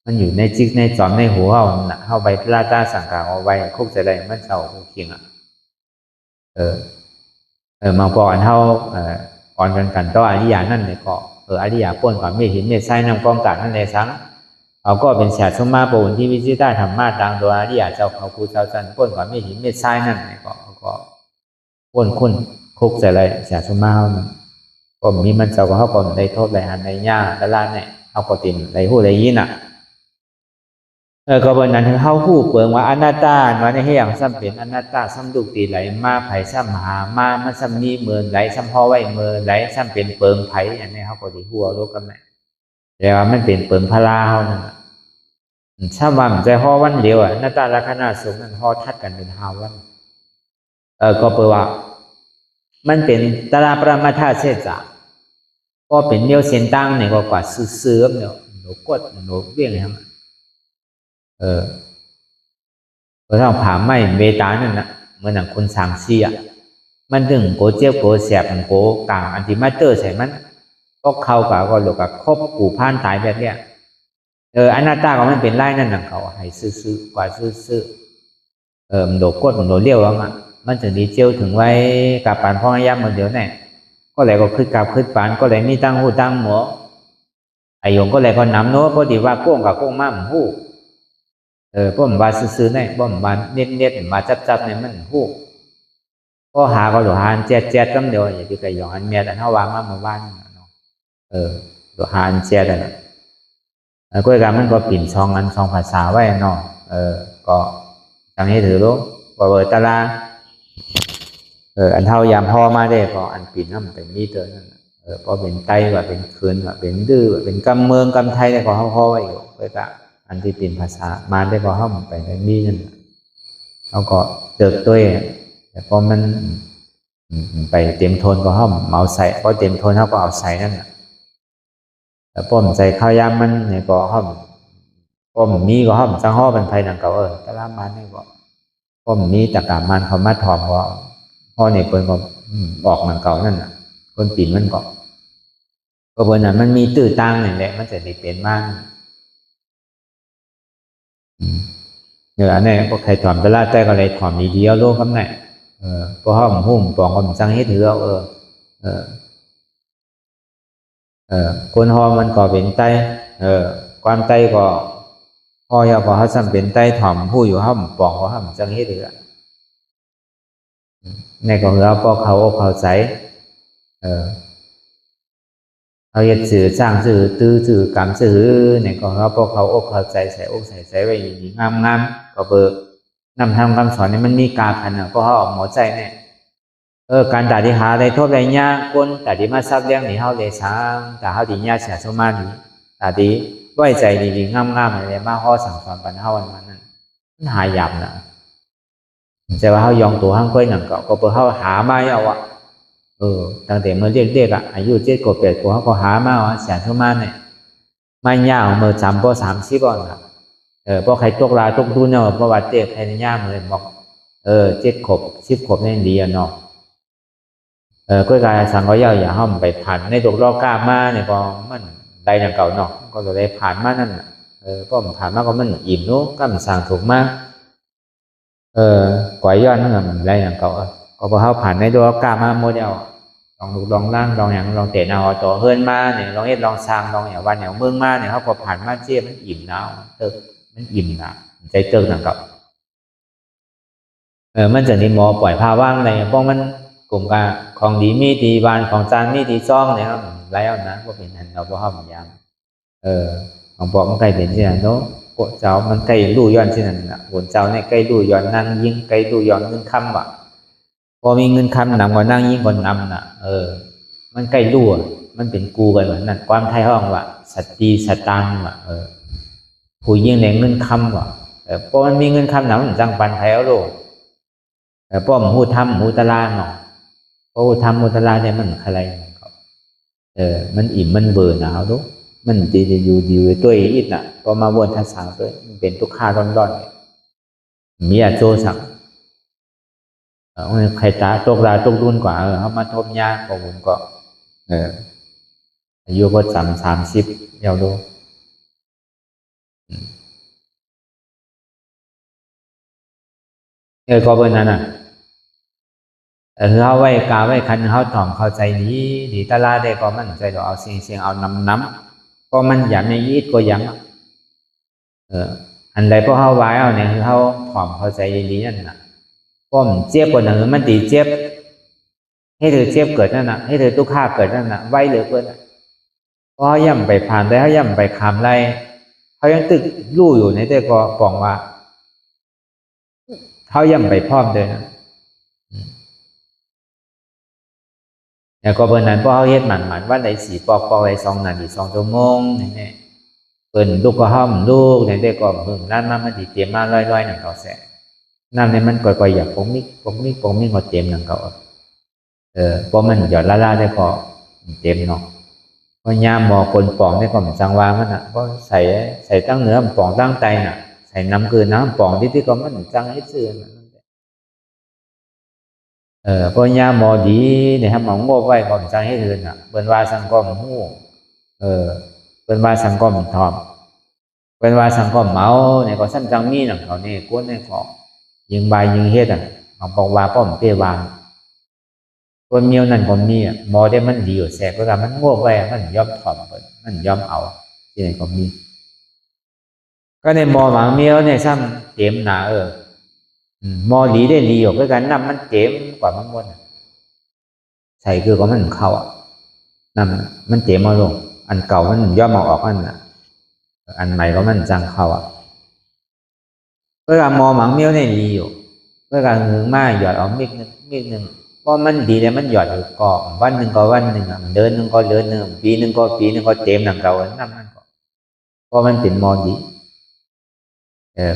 มันอยู่ในจิกในจอมในหัวเขาใบพลาตาสังกาเอาไว้คุกจะได้มันเศร้าเคียง มาก่อนเท่าก่อนกันต่ออริยานั่นเลยก็อริยาป้นก่อนไม่เห็นไม่ใช่นำกองกันนั่นเลยสังเขาก็เป็นแฉสมมาปูนที่วิจิตรธรรมะดังโดยอริยาเจ้าเขาคูเจ้าจันป้นก่อนไม่เห็นไม่ใช่นั่นเลยก็ป้นคุณคุกใส่อะไรแฉสมมาเขาก็มีมันเจ้าก็เขาก็ได้โทษได้หันได้ย่าได้ล้านเนี่ยเขาก็ติ่มได้หู้ได้ยินก็บนนั้นถึงเข้าหู้เปลืองว่าอนัตตาว่าในให้อย่างซ้ำเป็นอนัตตาซ้ำดุกตีไหลมาไผ่ซ้ำหามามันซ้ำนี้เมือไหลซ้ำพ่อไว้เมือไหลซ้ำเป็นเปลืองไผ่อันนี้เขาก็ดีหัวรู้กันไหมแต่ว่ามันเป็นเปลืองพลาเขานั่นซ้ำว่ามันใจห่อวันเดียวอนัตตาลักษณะสูงนั้นห่อทัดกันเป็น5 วันก็แปลว่ามันเป็นตราประมาทาเสจก็เป็นเดียวเส้นตั้งเนี่ยก็กว่าซื้อเนี่ยหนูกดหนูเบี้ยงครับเราต้องผ่าไม่เบตานั่นนะเหมือนอย่างคนสั่งเสียมันถึงโกเจี๊ยบโกแสบโกกลางอันติมาเตอร์ใส่มันก็เข้ากับก็หลกกับครบกูผ่านตายแบบเนี้ยอนัตตาก็มันเป็นไล่นั่นนะเขาให้ซื้อกว่าซื้อมันโดกดมันโดเลี้ยวแล้วมันถึงดีเจียวถึงไว้กับปานพ่อย่ำมันเดี๋ยวเนี่ยก็เลยก็ขึ้นกับขึ้นปานก็เลยมีตั้งหูตั้งหมัวไอโยงก็เลยก็นำโน้พอดีว่าโก้งกับโก้งมาหมูหูป้อมบาซื้อๆเนี่ยป้อมบาเน็ตมาจับเนี่ยมันหูก็หาก็หลวหานแจ๊ดจำเดียวอย่างที่เคยหยองอันเมียแต่เท่าวางมาเมื่อวานเนาะหลวหานแจ๊ดอะไรก็การมันก็ปิ่นช่องอันช่องภาษาไว้เนาะก็จังให้ถือรู้ว่าตาลาอันเท่ายามพ่อมาได้ก็อันปิ่นนั่นเป็นมีเตอร์นั่นพอเป็นไตว่าเป็นคืนว่าเป็นดื้อว่าเป็นกำเมืองกำไทยเนี่ยก็พ่อไว้อยู่ก็จะอันที่เป็นภาษามาได้ก็ห้องไปในนี้นั่นเขาก็เติบโตแต่พอมันไปเต็มโทนก็ห้องเอาใส่พอเต็มโทนเขาก็เอาใส่นั่นแต่ป้อมใส่ข้าวยามมันเนี่ยก็ห้องป้อมมีก็ห้องจังห้อเป็นไทยนั่นก็ตะลามันนี่ก็ป้อมมีตะกามันเขามาถอมก็พ่อเนี่ยเปิ้นก็ออกมันเก่านั่นคนปิ่นมันก็บนนั้นมันมีตื้อตั้งนี่แหละมันจะได้เป็นมากอันนี้พวกใครถอมตะลาแต่ก็เลยถอมดีเดียวโลกคำไหนพอห้องหุ่มปองก็มันจังให้ถือเอาคนหอมันก็เป็นไตความไตก็พอยาพอเขาจำเป็นไตถอมผู้อยู่ห้องปองก็ห้องจังให้ถือในก็เหลือพอเขาใส่เขาจะสื่อสร้างสื่อตื้อสื่อกรรมสื่อเนี่ยก็เขาพอเขาอกเขาใจใส่อกใส่ไว้อย่างนี้งามก็เบิกนำทำคำสอนนี่มันมีกาพันก็เขาออกหมอใจเนี่ยการตัดที่หาได้โทษได้ยากคนตัดที่มาซับเลี้ยงนี่เขาเลยช้างแต่เขาดียากเสียสมาธิตัดที่ไว้ใจดีๆงามๆอะไรมาข้อสั่งสอนปัญหาวันนั้นมันหายากนะแต่ว่าเขายองตัวห้างก้อยหนังก็เปิดเขาหาไม่เอาตั้งแต่เมื่อเรียกอายุ7 กว่า 8 กว่าเขาก็หามาเสียสมาเนี่ยไม่ยาวเมื่อ3 ป 30ก่อนครับเพราะใครตกลาตกทุนเนาะเพราะว่าเจ๊ใครในย่ามเลยบอก7 ขวบ 10 ขวบนี่ดีเนาะก็การสั่งก็ย่าอย่าห้ามไปผ่านในตกรอกล้ามาเนี่ยก็มันได้อย่างเก่าเนาะก็เลยผ่านมานั่นเพราะมันผ่านมาก็มันอิ่มเนาะก็มันสั่งถูกมากกว่าย้อนนั่นมันได้อย่างเก่าก็พอเขาผ่านในตัวกล้ามาโมเดลลองดูลองล่างลองอย่างลองเตะเอาต่อเฮิร์นมาเนี่ยลองเอ็ดลองสร้างลองอย่างวันอย่างเมืองมาเนี่ยเขาพอผ่านมาเจี๊ยมันอิ่มหนาวมันอิ่มหนาใจเติมหนังกับมันจะนี่หมอปล่อยพาว่างในเพราะมันกลุ่มการของดีมีดีบานของจานมีดีซ่องเนี่ยครับแล้วนะก็เป็นอันเราพอห้ามยามของปอมันใกล้เป็นที่นั่นเนาะพวกเจ้ามันใกล้ลู่ย้อนที่นั่นนะหัวเจ้าเนี่ยใกล้ลู่ย้อนนั่งยิงใกล้ลู่ย้อนเงินคำว่ะพอมีเงินคำนำกว่านั่งยิงก่อนนำน่ะมันใกล้ลู่มันเป็นกูกันเหมือนนั่นความไทยห้องว่ะสติสตังว่ะผู้ยิงแรงเงินคำว่ะเพราะมันมีเงินคำหนามันจังปันไทยเอาโลกเพราะมันหูทำหูตะลาเนาะเพราะหูทำหูตะลาเนี่ยมันอะไรมันอิ่มมันเบื่อหนาวดูมันดีอยู่ตัวอีกน่ะพอมาวนทัศน์ด้วยมันเป็นทุกข้าร้อนๆมีอาโจสักใครตาตกลาตกรุ่นกว่าเขามาทบยากกว่าผมก็อายุก็30ยาวดูก็เป็นนั้นน่ะ เขาไว้กาไว้คันเขาถ่อมเข้าใจดีตลาดได้ก็มันใจเราเอาเสียงเอาน้ำก็มันอย่างในยีดก็ยังอันใดพวกเขาไว้เอาเนี่ยคือเขาถ่อมเข้าใจดีนั่นน่ะก็มันเจ็บกว่าหนึ่งมันตีเจ็บให้เธอเจ็บเกิดนั่นน่ะให้เธอตุกข้าเกิดนั่นน่ะไว้เหลือเกินเพราะย่ำไปผ่านได้เขาย่ำไปคำไรเขายังตึกรู้อยู่ในแต่ก็ปองว่าเขาย่ำไปพร้อมเดินแล้วก็เบอร์นั้นพอเขาเฮ็ดหมันว่าในสีปอกไว้2 นาที2 ชั่วโมงนี่เปิ่นลูกก็ห้อมลูกในแต่ก็มึงนั่นมันดีเตรียมมาร้อยๆหนังเก่าแสนั่นในมันก่อยๆอยากปงมิกก็เตรียมหนังเก่าเพราะมันหยอดละได้ก็เตรียมเนาะเพราะยามหมอคนปองได้ก็มันจังวามันน่ะก็ใส่ตั้งเนื้อปองตั้งไตน่ะใส่น้ำคือน้ำปองที่ก็มันจังให้ซื่อเพราะยามหมอดีเนี่ยครับหมอโง่ไว้ก็มันจังให้เดินน่ะเปิ้นว่าสังก็มฮู้เปิ้นว่าสังก็มทอมเปิ้นว่าสังก็เมาเนี่ยก็ซ้ำจังมีหนังเขานี่กวนเนี่ยก็ยิงใบยิงเฮ็ดอ่ะเอาบอกว่าป้อมเป้วางคนเมียวนั่นคนนี้หมอได้มันดีอยู่แสกก็มันโง่ไว้มันยอมถ่อมมันยอมเอาที่ไหนก็มีก็ในหมอหมาเมียวเนี่ยซ้ำเต็มหนาหมอดีได้ดีอยู่ก็การนำมันเต็มกว่ามันหมดใส่คือก็มันเข้านำมันเต็มมาลงอันเก่ามันย่อมออกอันใหม่ก็มันจังเข้าก็การหมอหมาเมียวเนี่ยดีอยู่ก็การหึงมาหยอดเอามิกนึงเพราะมันดีแล้วมันหยอดอยู่ก็วันหนึ่งก็วันหนึ่งเดือนหนึ่งก็เดือนหนึ่งปีหนึ่งก็ปีหนึ่งก็เต็มหนังเรานั่นมันก็เพราะมันเป็นมอดี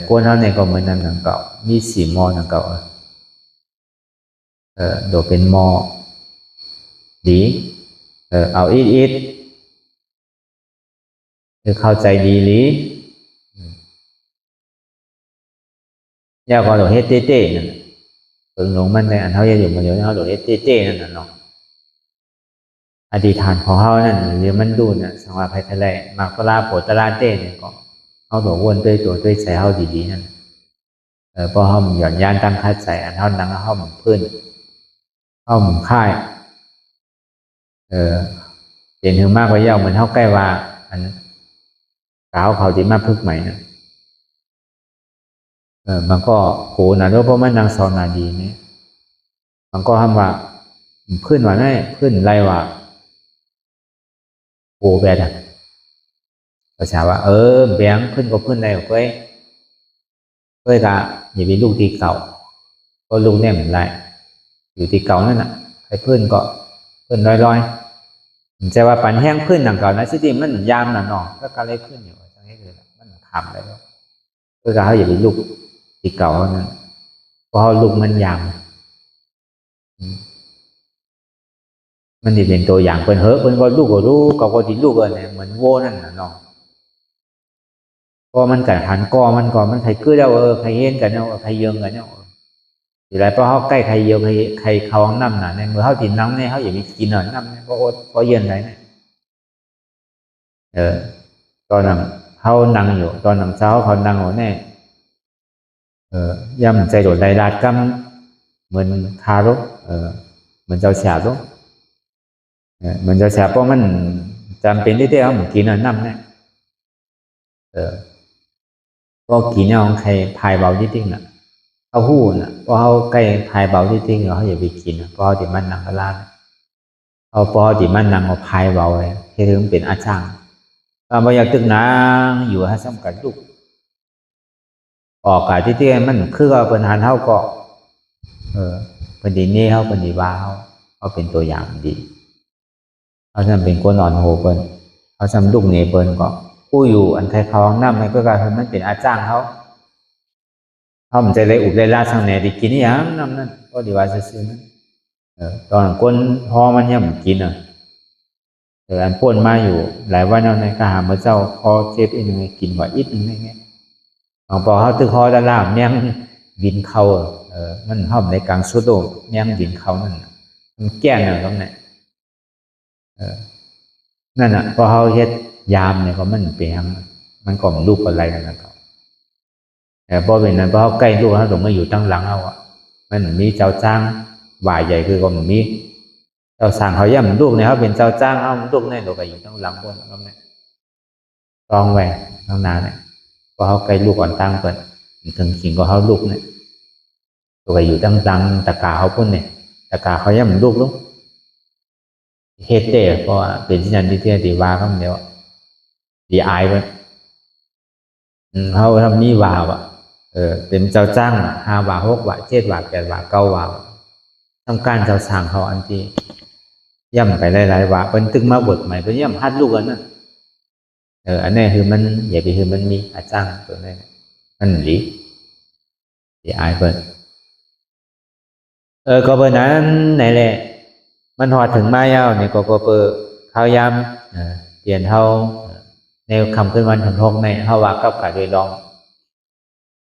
กวนเขาเนี่ยก็เหมือนนั่นหนังเก่ามี4 มอหนังเก่าโดดเป็นมอดีเอาอีดเข้าใจดีหรือยาก็โดดเฮ็ดเต้นั่นหลงมันในอันเขาอยู่มาเดี๋ยวเขาโดดเต้นั่นน่ะเนาะอธิษฐานของเขานั่นหรือมันดูน่ะสังวาภัยทะเลมากลาโปตลาเต้เนี่ยก็เขาโดดวนด้วยตัวด้วยใจเขาดีๆนั่นพอเขาหย่อนยานตั้งคัดใส่อันเขานั่งเขาเพื่อนเขาหมุนค่ายเปลี่ยนถึงมากกว่าเยาเหมือนเขาใกล้ว่าอันสาวเขาที่มาพึกใหม่นะมันก็โหนะเพราะมันนางสอนนาดีนี่มันก็ทำว่าเพื่อนว่าไงเพื่อนไรว่าโหแบดภาษาว่าแบงเพื่อนก็เพื่อนไรก็กะอย่าเป็นลูกตีเก่าก็ลูกเนี่ยเหมือนไรอยู่ตีเก่านั่นน่ะใครเพื่อนก็เพื่อนลอยมันจะว่าปั่นแห้งเพื่อนหนังเก่านะสิที่มันยามหน่อก็การเลยขึ้นอยู่จังให้เลยมันขำเลยก็กะเขาอย่าเป็นลูกตีเก่านั่นเพราะลูกมันยามมันนี่เป็นตัวอย่างเป็นเพิ่นก็ลูกก็รู้ก็ดีลูกเนี่ยเหมือนโวนั่นน่ะเนาะก็มันกัดหันกอมันก่อนมันใครเกลือใครเห็นกันเนาะใครเยิงกันเนาะอยู่ไรเพราะเขาใกล้ใครเยิงใครเขาน้ำหนาในมือเขาติดน้ำเนี่ยเขาอย่ามีกินหน่อยน้ำเนี่ยก็เย็นไรเนี่ยตอนนั้นเขานั่งอยู่ตอนนั้นเช้าเขานั่งอยู่เนี่ยย่ำใจโดดได้ดาดกำเหมือนคารุเหมือนเจ้าแฉบด้วยเหมือนเจ้าแฉบเพราะมันจำเป็นที่เขาเหมือนกินหน่อยน้ำเนี่ยก็กินเนี่ยของใครพายเบาที่ทิ้งน่ะเขาหู้น่ะเพราะเขาใกล้พายเบาที่ทิ้งเขาอย่าไปกินเพราะติมันนังกระลาเอาพอติมันนังเอาพายเบาเลยให้ถึงเป็นอาจารย์เราอยากตึกนางอยู่ให้ซ้ำกันลูกออกกาที่ทิ้งมันคือว่าเป็นหันเท่าก็เป็นดีนี่เขาเป็นดีบ้าเขาเป็นตัวอย่างดีเขาทำเป็นคนอ่อนโหเป็นเขาทำลูกเนเปิลก็ผู้อยู่อันใครเขาน้ำมันก็กลายเป็นมันเป็นอาจารย์เขามันจะเลยอุบเลยลาสังเนติกินนี่ยังน้ำนั่นก็ดีว่าซื้อนั่นตอนคนพอมันยังกินอันป่นมาอยู่หลายวันเอาในกระหามาเจ้าพอเจ็บอีกหนึ่งกินกว่าอีกหนึ่งอย่างเงี้ยพอเขาตึกคอตะล่ามแมงบินเขามันห้อมในกลางสุดโดแมงบินเขานั่นมันแก่นตรงไหนนั่นน่ะพอเขาเฮ็ดยามเนี่ยก็มันเปลี่ยนมันก็ลูกอะไรกันนะครับแต่พอเป็นนั้นพอเขาใกล้ลูกเขาตรงมาอยู่ตั้งหลังเอามันมีเจ้าจ้าง วายใหญ่คือก็มันมีเจ้าสั่งเขาย่ำลูกเนี่ยเขาเป็นเจ้าจ้างเขาลูกเนี่ยเราก็อยู่ต้องหลังบนก็ไม่ตองแหวกทางนาเนี่ยก็เขาไกลลูกก่อนตั้งเปิดถึงขิงก็เขาลูกเนี่ยเราก็อยู่ตั้งตะกาเขาพุ่นเนี่ยตะกาเขาย่ำลูกลูกเฮดเต้เพราะว่าเป็นที่นั่นที่เที่ยวตีว่าเขาเดียวดีอายไปเขาทำนี่ว่าว่ะเป็นเจ้าจ้าง5 บาท 6 บาท 7 บาท 8 บาท 9 บาทต้องการเจ้าสั่งเขาอันที่ย่ำไปหลายๆว่าเป็นตึงมาบทใหม่เป็นย่ำฮัดลูกกันนั่นอันนี้คือมันอย่าไปคือมันมีอาจ้างตัวนี้มันหลีดีอายเปิดก็เปิดนั้นไหนแหละมันหอดถึงมาเย้าเนี่ยก็เปิดข้าวยำเปลี่ยนเท่าในคำขึ้นวันถึง6ในเฮาว่ากับกะโดยลอง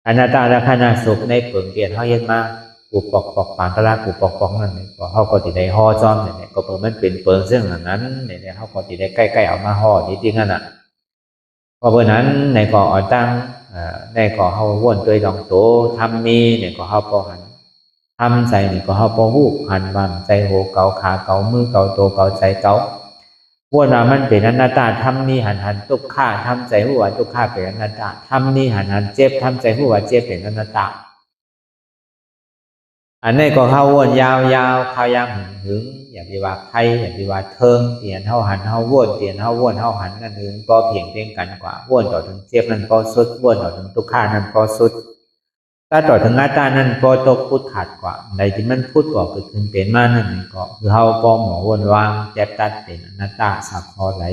อนาตาและขณะสุขในเปิ่งเปลี่ยนเฮาเฮ็ดมากูปอกปานตะลากูปอกนั่นนี่ก็เฮาก็สิได้ห่อจอมเนี่ยก็เปิ่งมันเป็นเปิ่งซึ่งนั้นเนี่ยเฮาก็สิได้ใกล้ๆเอามาห่อนิดนึงนั่นน่ะเพราะเปิ่นนั้นในก็อ่อนตั้งในก็เฮาว่นด้วยดองโตทำมีเนี่ยก็เฮาก็หันทำใจนี่ก็เฮาก็ฮู้หันมันใจโหเกาขาเกามือเกาโตเกาใจเกาว่านามันเป็นอนัตตาทำนี่หันทุกข้าทำใจหัวทุกข้าเป็นอนัตตาทำนี่หันเจ็บทำใจหัวเจ็บเป็นอนัตตาอันนี้ก็เข้าวนยาวเข้ายามหึงอย่างที่ว่าใครอย่างที่ว่าเทิงเตียนเท่าหันเท่าวนเตียนเท่าวนเท่าหันนั่นหึงก็เพียงเพียงกันกว่าวนต่อถึงเจ็บนั่นก็สุดวนต่อถึงทุกข้านั่นก็สุดถ้าต่อถึงอนัตตานั่นก็ตกพุทธขาดกว่าในที่มันพุทธก็เกิดขึ้นเป็นมานั่นก็คือเฮาก็หมอวนวางแจ็บตัดเป็นอนัตตาสับพอไหล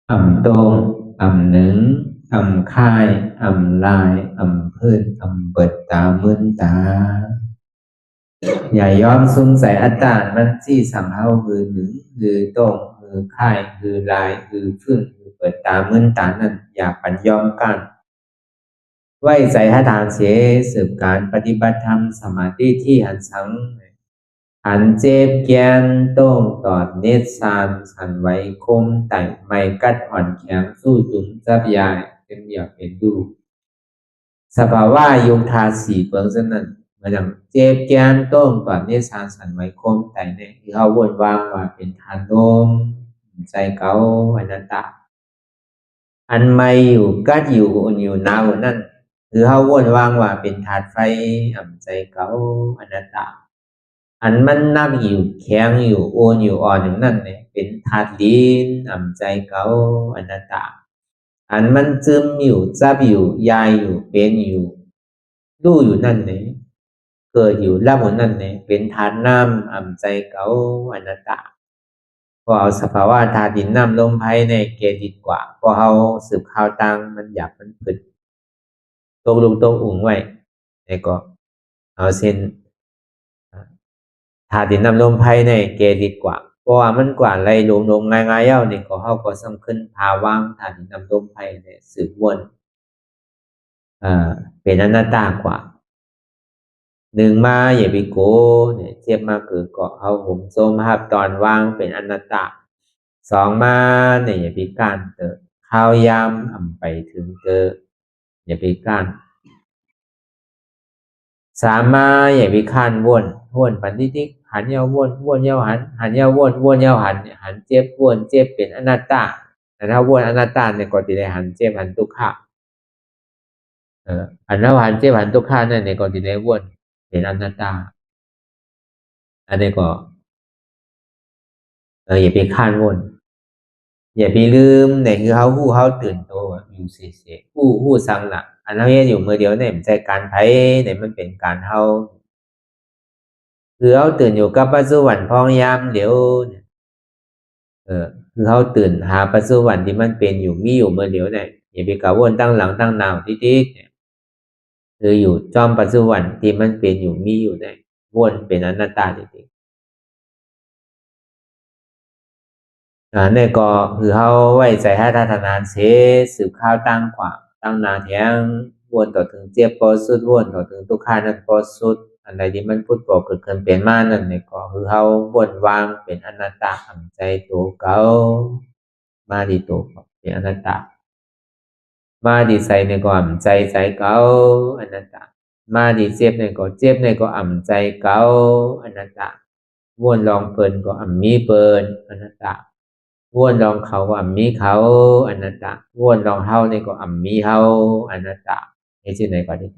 โตงหนึ่งค่ายลายพื้นเปิดตามึนตาอย่ายอมสงสัยอัตตามันที่สังเฮาคือหนึ่งคือโตงคือค่ายคือลายคือพื้นคือเปิดตามึนตานั่นอย่าปัญยอมกันไว้ใจให้ทานเสียสืบการปฏิบัติธรรมสมาธิที่หันสังหันเจ็บแกนโต้งตอดเนตรสานสันไว้คมไต่ไม่กัดอ่อนแข็งสู้ตุนจับยายเป็นอยากเป็นดูสภาวะยุงทาสีเปิงสนั่นมันอย่างเจ็บแกนโต้งตอดเนตรสานสันไว้คมไต่เนี่ยที่เขาวนวางว่าเป็นทานโนมใจเก่าอนัตตาอันไม่อยู่กัดอยู่อุ่นอยู่หนาวนั่นคือเขาวนวางว่าเป็นธาตุไฟใจเก่าอนัตตาอันมันนักอยู่แข็งอยู่โอนอยู่อ่อนอย่างนั้นเนี่ยเป็นธาตุดินใจเก่าอนัตตาอันมันซึมอยู่จับอยู่ยายอยู่เป็นอยู่รู้อยู่นั่นเนี่ยเกิดอยู่รับอยู่นั่นเนี่ยเป็นธาตุน้ำใจเก่าอนัตตาพอเอาสภาวะธาตุดินน้ำลมไพ่ในเกดีกว่าพอเอาสืบข่าวตังมันอยากมันผึดตกลงตกอุ่งไว้แล้วก็เอาเส้นธาตุดินน้ำลมไพ่ในเกดีกว่าเพราะว่ามันกว่าไรลงง่ายๆเย้านี่ก็เขาก็สำคัญภาวะธาตุดินน้ำลมไพ่เนี่ยสืบวนเป็นอนัตตากว่าหนึ่งมาอย่าไปโกเนี่ยเทียบมาคือก็เอาผมโซมภาพตอนว่างเป็นอนัตตาสองมาเนี่ยอย่าไปก้านเตอข้าวยำไปถึงเตออย่าไปก้านสามมาอย่าไปข้านวนปันทิกหันเยาวนเยาหันเยาวนเยาหันเจ็บวนเจ็บเป็นอนัตตาแต่ถ้าวนอนัตตาเนี่ยก็จะได้หันเจ็บหันทุกขะหันแล้วหันเจ็บหันทุกขะนั่นเนี่ยก็จะได้วนเป็นอนัตตาอันนี้ก็อย่าไปข้านวนอย่าไปลืมเนี่ยคือเขาตื่นตัวอยู่เสียผู้สังหลักอันนั้นอยู่มือเดียวเนี่ยมันใจการไพ่เนี่ยมันเป็นการเฮาคือเขาตื่นอยู่กับปัจจุบันพองยามเดี๋ยวเนี่ยคือเขาตื่นหาปัจจุบันที่มันเป็นอยู่มีอยู่เมื่อเดียวเนี่ยอย่าไปกะวนตั้งหลังตั้งนาวติ๊กเนี่ยคืออยู่จอมปัจจุบันที่มันเป็นอยู่มีอยู่เนี่ยวนเป็นอนัตตาจริงๆเนี่ยก็คือเขาไว้ใจให้ทัศนานเสสืบข้าวตั้งกว่าตั้งนาแทงวนต่อถึงเจ็บปอสุดวนต่อถึงทุกขานั้นปอสุดอะไรที่มันพูดบอกเกิดขึ้นเป็นมานั่นเนี่ยก็คือเขาวนวางเป็นอนัตตาทำใจตัวเก่ามาดีตัวเป็นอนัตตามาดีใส่ในก็อ่ำใจเก่าอนัตตามาดีเจ็บในก็เจ็บในก็อ่ำใจเก่าอนัตตาวนลองเปินก็อ่ำมีเปินอนัตตาวนลองเขาก็อ่ำมีเขาอนัตตาวนลองเฮาในก็อ่ำมีเฮาอนัตตานี่ชื่อไหนก็ได้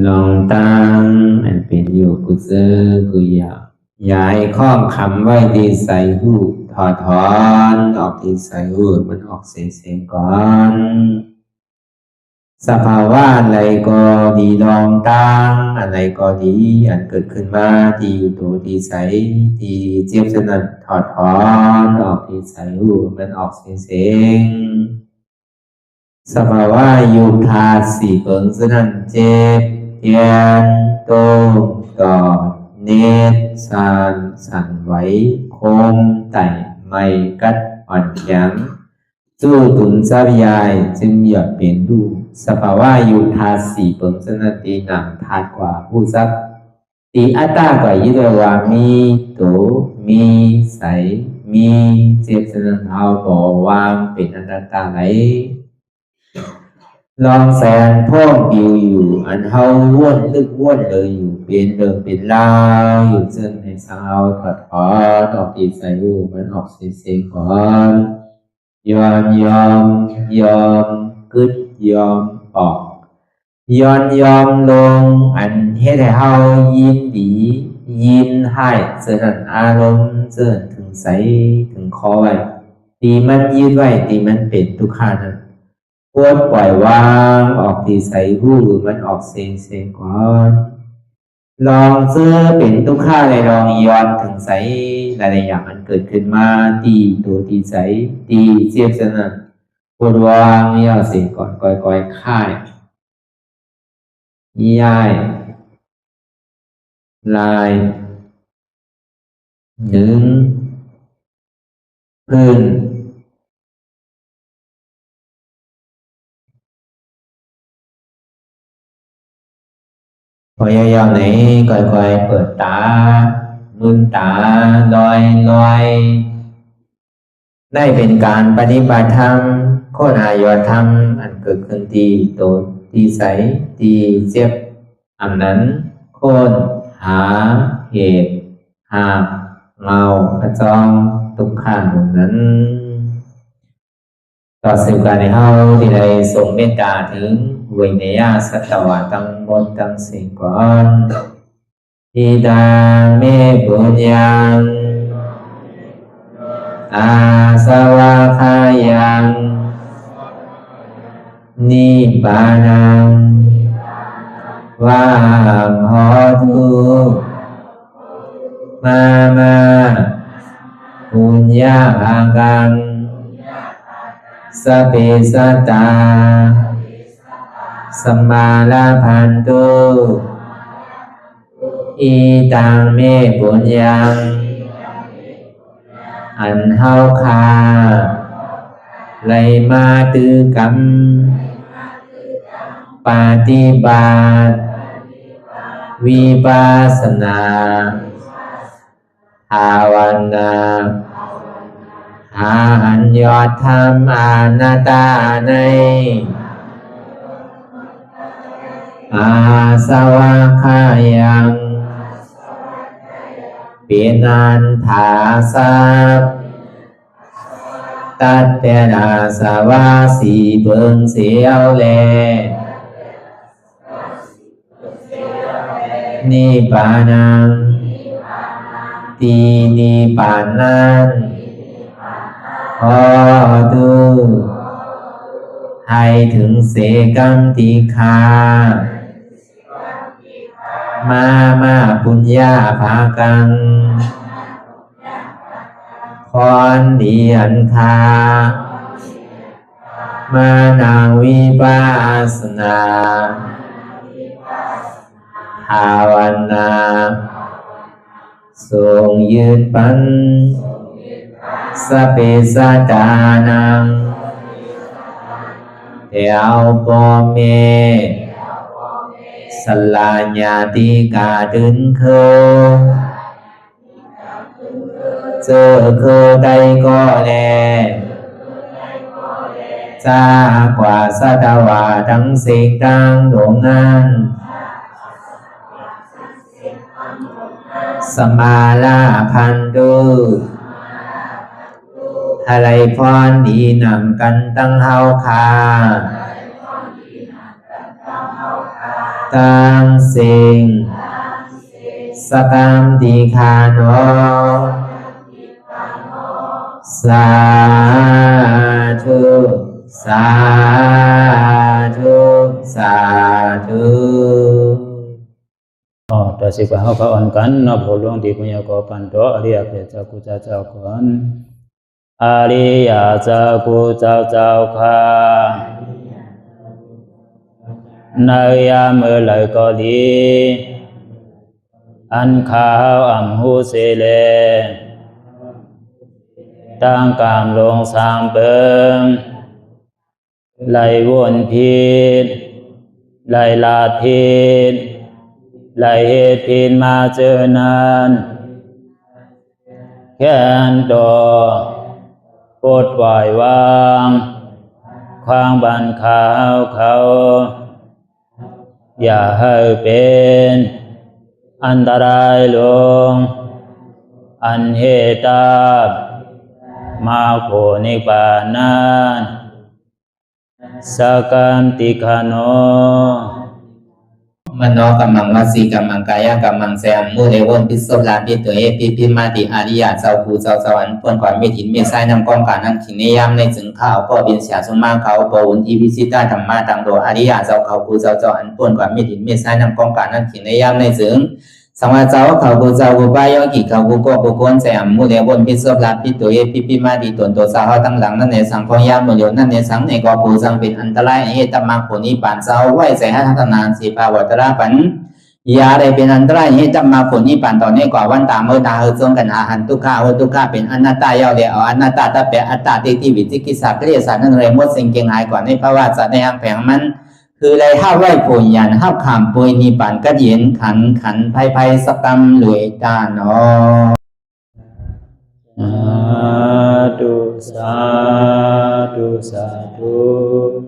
ลองตั้งอันเป็นอยู่กุเซอกุยาย้ายข้อมคำไว้ที่ใส่หูถอดถอนออกที่ใส่หูมันออกเสียงก่อนสภาวะอะไรก็ดีลองตั้งอะไรก็ดีอันเกิดขึ้นมาที่อยู่ตัวที่ใส่ที่เจ็บสนั่นถอดถอนออกที่ใส่หูมันออกเสียงสภาวะอยู่ธาตุสี่เปิงสนั่นเจ็บเทียนโตกอดเนตรสั่นไหวโคมไต่ไม่กัดอ่อนแข็งสู้ตุนซับยายจึงหยดเปลี่ยนดูสภาวะอยู่ธาตุสี่เปิงสนั่นตีหนังธาตุกว่าผู้ซับตีอัตตากว่ายึดว่ามีโตมีใสมีเจ็บสนั่นเอาบ่วางเป็นอนัตตาไหลลองแสนพ่องปิวอยู่อันเฮาว่นลึกว่นเลยอยู่เป็นเดิมเป็นลาวอยู่จนให้สาวถอดถอนออกตีใส่รูมันออกเสียงก่อนยอมกึดยอมออกยอมลงอันเฮ็ดให้เฮายินดียินให้เจริญอารมณ์เจริญถึงใสถึงคอไว้ตีมันยืดไว้ตีมันเป็นทุกขานั้นปวดปล่อยวางออกที่ใส่หูมันออกเสียงก่อนลองเจอเป็นทุกข้าเลยลองย้อนถึงใส่หลายอย่างมันเกิดขึ้นมาตีตัวที่ใส่ตีเจียบสนั่นปวดวางย่อเสียงก่อนก่อยค่ายย้ายลายดึงพื้นพอยาวๆไหนก่อยเปิดตาลืมตาลอยได้เป็นการปฏิบัติธรรมโคหายอดธรรมอันเกิดขึ้นที่โตที่ใสที่เจ็บอันนั้นโคนหาเหตุหาเงากระจองทุกข้างนั้นต่อสืบการในเฮาที่ได้ส่งเมตตาถึงวิเนยสัตวะตั้งบนตั้งสิ่งก่อนอิดาเมบุญยังอาสวะคายังนิบานังวังหอตุมาปุญญาภากังสเปสัตตาสัมมาลาภันตุอิตังเมปุญญังอันเฮาคาไลมาตือกรรมปฏิบัติวิปัสสนาภาวนาหาอันยอดธรรมอนัตตาในอาสวะคายังเป็นอันถาสัพตัดแต่นาสวะสีเบิงเสียวแลนิพพานังตีนิพพานันขอดูให้ถึงเสกัมติคามาปุญญาภากังคอนดีอันคามานังวิปัสสนาภาวนาทรงยืดปันสเปสัตตานังเทวปเมสลาญาติกาดึนเคเจอคือใดก็แลจากว่าสัตวาทั้งสิ่งต่างดวงนั้นสมาลาพันตุอะไรพรดีนำกันตั้งเฮาคา ตามสิ่งสกรรมติคาโนสาธุสาธุสาธุ ต่อสิกว่าเฮาพระอ่อนกันเนาะพระหลวงที่ปุญญาก็ปันโตอริยเพเจ้ากูเจ้าก่อนอริยเจ้ากูเจ้าค่ะในยามเมื่อไหร่ก็ดีอันข้าวอ่ำหูเสเลตั้งกามลงสามเปิงไหลวนพิษไหลลาพิษไหลเหตุพิษมาเจอนั้นแค่นดอปวดไหววางความบันขาวเขาอย่าให้เป็นอันตรายลงอันเหตุมาโผนิปานั้นสกรรมติคาโนมโนกัมมังวสีกัมมังกายกัมมังแสมมุเรวนพิศลาปิตัวเอปิพิมาติอาริยะเจ้าภูเจ้าสวรรค์พ้นความเมถินเมษายนำกองการนั่งขินในยามในจึงข้าวก็บินเสียสมมาเขาปวุนทีพิสิตาธรรมะตังโดอาริยะเจ้าเขาภูเจ้าสวรรค์พ้นความเมถินเมษายนำกองการนั่งขินในยามในจึงสังวาเจ้าเขาภูเจ้าภูปายกิเขาภูโกภูโกนแสมมุเรวนพิศลาปิตัวเอปิพิมาติตนตัวสาวตั้งหลังนั่นในสังพยามโยนั่นในสังในกอภูสังเป็นอันตรายเหตุมรรคผลนิพพานเจ้าไหวใส่ให้ทัศนานสีภาวตระปันยาได้เป็นอันตรายให้จำมาผลนิพพานต่อเนื่องกว่าวันตามเมื่อตาเฮจงกันหาหันทุกข้าทุกข้าเป็นอนัตตาเยาเดียวอนัตตาตาเปะอัตตาติวิจิกิสาเกลียสารนั่นเลยมดสิ่งเก่งหายกว่าในภาวะสัตว์ในอังแผงมันคือไรห้าไหวผลยันห้าขามปุยนิพพานก็เย็นขันภัยสกรรมรวยตาเนาะสาธุสาธุ